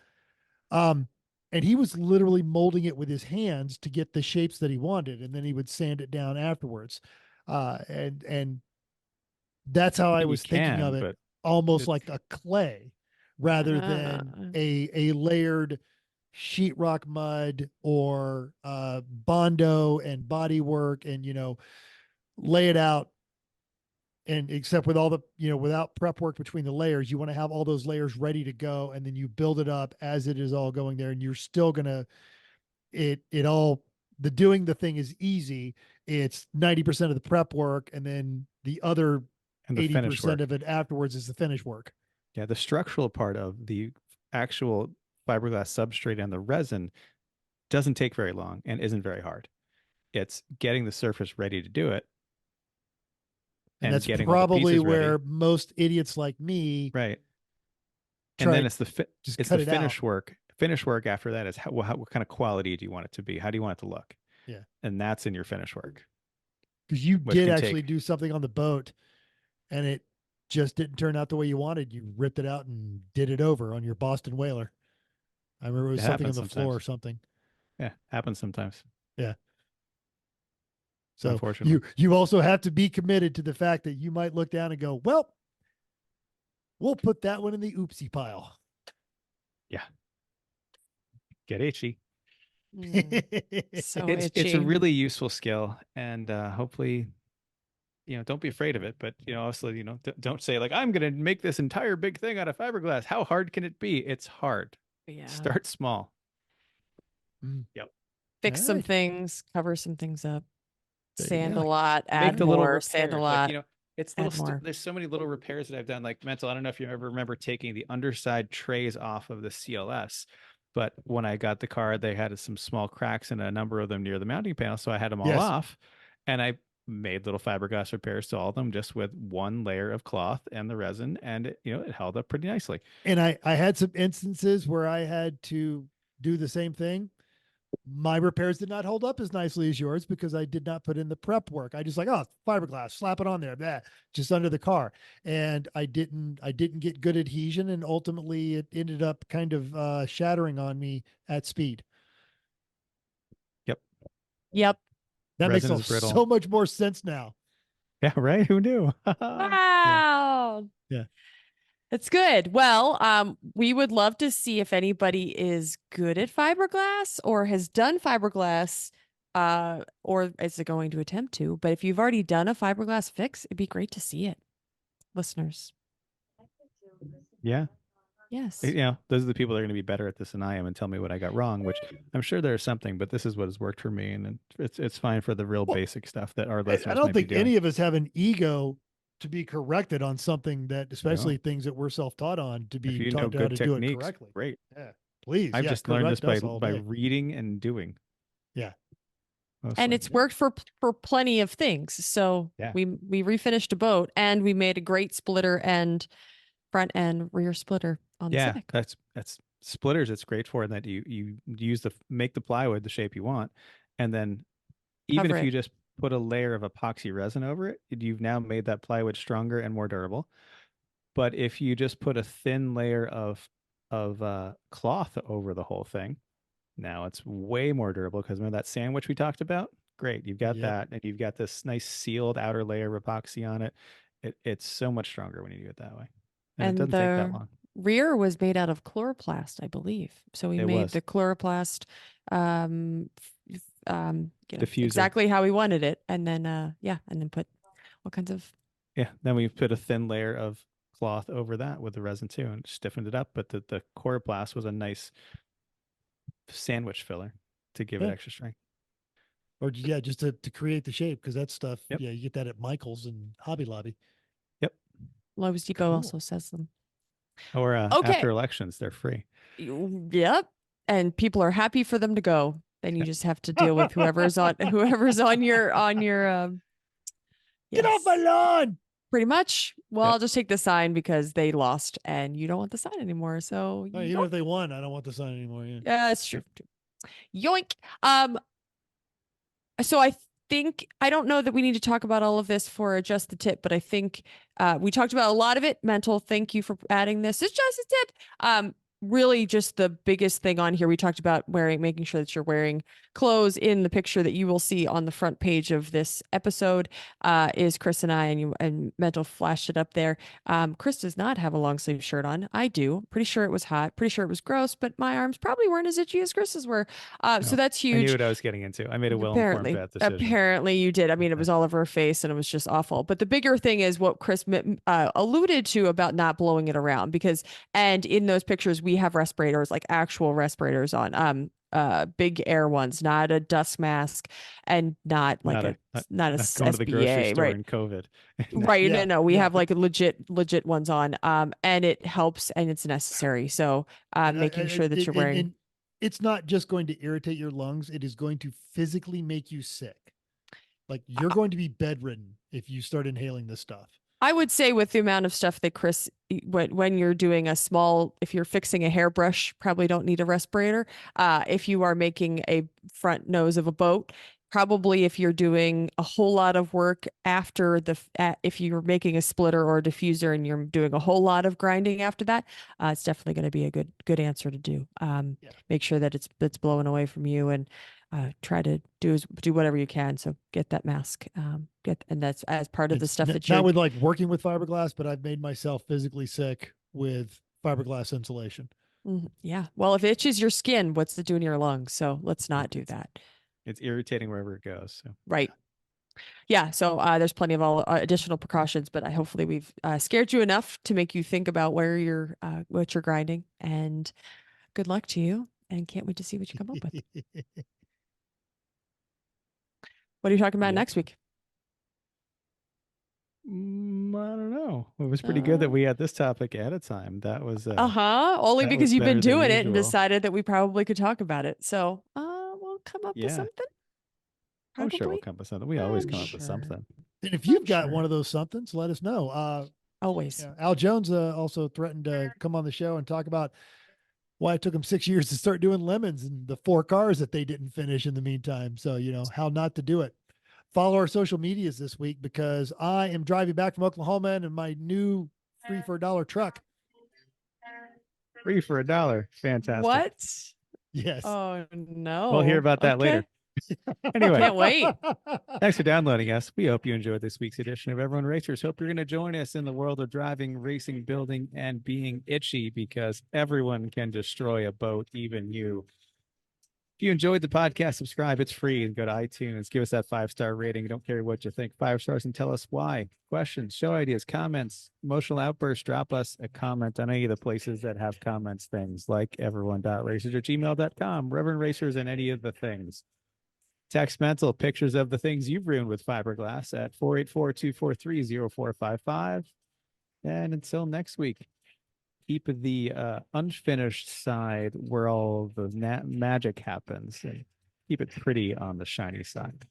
And he was literally molding it with his hands to get the shapes that he wanted, and then he would sand it down afterwards. And that's how I was thinking of it, but almost it's- like a clay rather than a layered sheetrock mud or bondo and body work, and lay it out. And except with all the without prep work between the layers, you want to have all those layers ready to go, and then you build it up as it is all going there, and you're still gonna the doing the thing is easy. It's 90% of the prep work, and then the other and the finish 80% work. of it afterwards is the finish work. Yeah, the structural part of the actual fiberglass substrate and the resin doesn't take very long and isn't very hard. It's getting the surface ready to do it. And that's getting all the probably pieces where ready. most idiots like me Right. And then it's the just it's cut the it finish out. work. Finish work after that is what kind of quality do you want it to be? How do you want it to look? Yeah. And that's in your finish work. Because you which did can actually take- do something on the boat, and it just didn't turn out the way you wanted. You ripped it out and did it over on your Boston whaler. I remember it was It something on happens the floor or sometimes. something. Yeah, happens sometimes. Yeah. So Unfortunately. you also have to be committed to the fact that you might look down and go, well, we'll put that one in the oopsie pile. Yeah. Get itchy. So It's a itchy. really useful skill, and hopefully, don't be afraid of it. But also, don't say like, I'm gonna make this entire big thing out of fiberglass. How hard can it be? It's hard. Yeah. Start small. Fix some Alright. things, cover some things up, There you sand go. a lot, Make add the little more, repairs. sand a lot. Like, it's add little. more. There's so many little repairs that I've done. Like Mental, I don't know if you ever remember taking the underside trays off of the CLS, but when I got the car, they had some small cracks in a number of them near the mounting panel, so I had them all Yes. off, and I made little fiberglass repairs to all of them just with one layer of cloth and the resin, and it held up pretty nicely. And I had some instances where I had to do the same thing. My repairs did not hold up as nicely as yours because I did not put in the prep work. I just fiberglass, slap it on there, just under the car. And I didn't get good adhesion, and ultimately it ended up kind of shattering on me at speed. Yep. That Resin makes is brittle. so much more sense now. Yeah, right. Who knew? Wow. Yeah. It's good. Well, we would love to see if anybody is good at fiberglass or has done fiberglass, or is going to attempt to. But if you've already done a fiberglass fix, it'd be great to see it, listeners. Yeah. Yes. Those are the people that are going to be better at this than I am and tell me what I got wrong, which I'm sure there's something, but this is what has worked for me, and it's fine for the real basic stuff that our listeners I don't might be think doing. any of us have an ego to be corrected on something that, especially things that we're self-taught on, to If be you know taught how good to do it techniques, correctly. great. Yeah, please. I've yeah, just learned this correct us all by day. reading and doing. Yeah. Mostly. And it's worked for plenty of things. So Yeah. we refinished a boat, and we made a great splitter and front and rear splitter on the Civic. That's splitters. It's great for that you use make the plywood the shape you want, and then even Cover if you it. just put a layer of epoxy resin over it, you've now made that plywood stronger and more durable. But if you just put a thin layer of cloth over the whole thing, now it's way more durable, because remember that sandwich we talked about? Great, you've got that, and you've got this nice sealed outer layer of epoxy on it. It's so much stronger when you do it that way, and it doesn't take that long. Rear was made out of chloroplast, I believe. So we It made was. the chloroplast, Diffuser. exactly how we wanted it, and then and then put all kinds of. Yeah, then we put a thin layer of cloth over that with the resin too, and stiffened it up. But the chloroplast was a nice sandwich filler to give it extra strength. Or just to create the shape, because that stuff, Yep. you get that at Michael's and Hobby Lobby. Yep. Lowe's Depot Cool. also says them. Or Okay. after elections, they're free. Yep. And people are happy for them to go. Then you just have to deal with whoever's on your Get off my lawn. Pretty much. Well, Yep. I'll just take the sign because they lost and you don't want the sign anymore. So Oh, even if they won, I don't want the sign anymore. Yeah. yeah, that's true. Yoink. So I think I don't know that we need to talk about all of this for just the tip, but I think we talked about a lot of it. Mental, thank you for adding this. It's just a tip. Really just the biggest thing on here. We talked about making sure that you're wearing clothes in the picture that you will see on the front page of this episode. Is Chris and I, and Mental flashed it up there. Chris does not have a long sleeve shirt on. I do. Pretty sure it was hot. Pretty sure it was gross, but my arms probably weren't as itchy as Chris's were. So No, that's I knew huge. what I was getting into. I made a well-informed bet decision. Apparently you did. I mean, it was all over her face and it was just awful. But the bigger thing is what Chris alluded to about not blowing it around and in those pictures, we have respirators, like actual respirators on, big air ones, not a dust mask and not like not a not going to the grocery SBA, store right? in COVID. Right. Yeah, No, we yeah. have like legit ones on. And it helps and it's necessary. So And making sure that you're wearing. and it's not just going to irritate your lungs; it is going to physically make you sick. Like you're going to be bedridden if you start inhaling this stuff. I would say with the amount of stuff that Chris, when you're doing if you're fixing a hairbrush, probably don't need a respirator. If you are making a front nose of a boat, probably if you're doing a whole lot of work after if you're making a splitter or a diffuser and you're doing a whole lot of grinding after that, it's definitely going to be a good answer to do. Make sure that it's blowing away from you and try to do whatever you can. So get that mask. And that's as part of the stuff that you're not with like working with fiberglass, but I've made myself physically sick with fiberglass insulation. Yeah. Well, if it itches your skin, what's it doing to your lungs? So let's not do that. It's irritating wherever it goes. So. Right. Yeah. So there's plenty of all additional precautions, but hopefully we've scared you enough to make you think about what you're grinding. And good luck to you. And can't wait to see what you come up with. What are you talking about next week? I don't know. It was pretty good that we had this topic at a time. That was Only that because was you've been better than doing it and usual. decided that we probably could talk about it. So we'll come up with Yeah. something. I'm sure we'll Probably. come up with something. We always I'm come up with sure. something. And if you've got sure. one of those somethings, let us know. Always. Al Jones also threatened to come on the show and talk about why it took him 6 years to start doing lemons and the 4 cars that they didn't finish in the meantime. So, how not to do it. Follow our social medias this week because I am driving back from Oklahoma in my new free for $1 truck. Free for $1. Fantastic. What? Yes. Oh no. We'll hear about that Okay. later. Anyway, Can't wait. thanks for downloading us. We hope you enjoyed this week's edition of Everyone Racers. Hope you're going to join us in the world of driving, racing, building, and being itchy because everyone can destroy a boat, even you. If you enjoyed the podcast, subscribe. It's free. And go to iTunes. Give us that 5-star rating. Don't care what you think. 5 stars and tell us why. Questions, show ideas, comments, emotional outbursts. Drop us a comment on any of the places that have comments, things like everyone.racers@gmail.com, Reverend Racers, and any of the things. Text Mental pictures of the things you've ruined with fiberglass at 484-243-0455. And until next week, keep the unfinished side where all the magic happens and keep it pretty on the shiny side.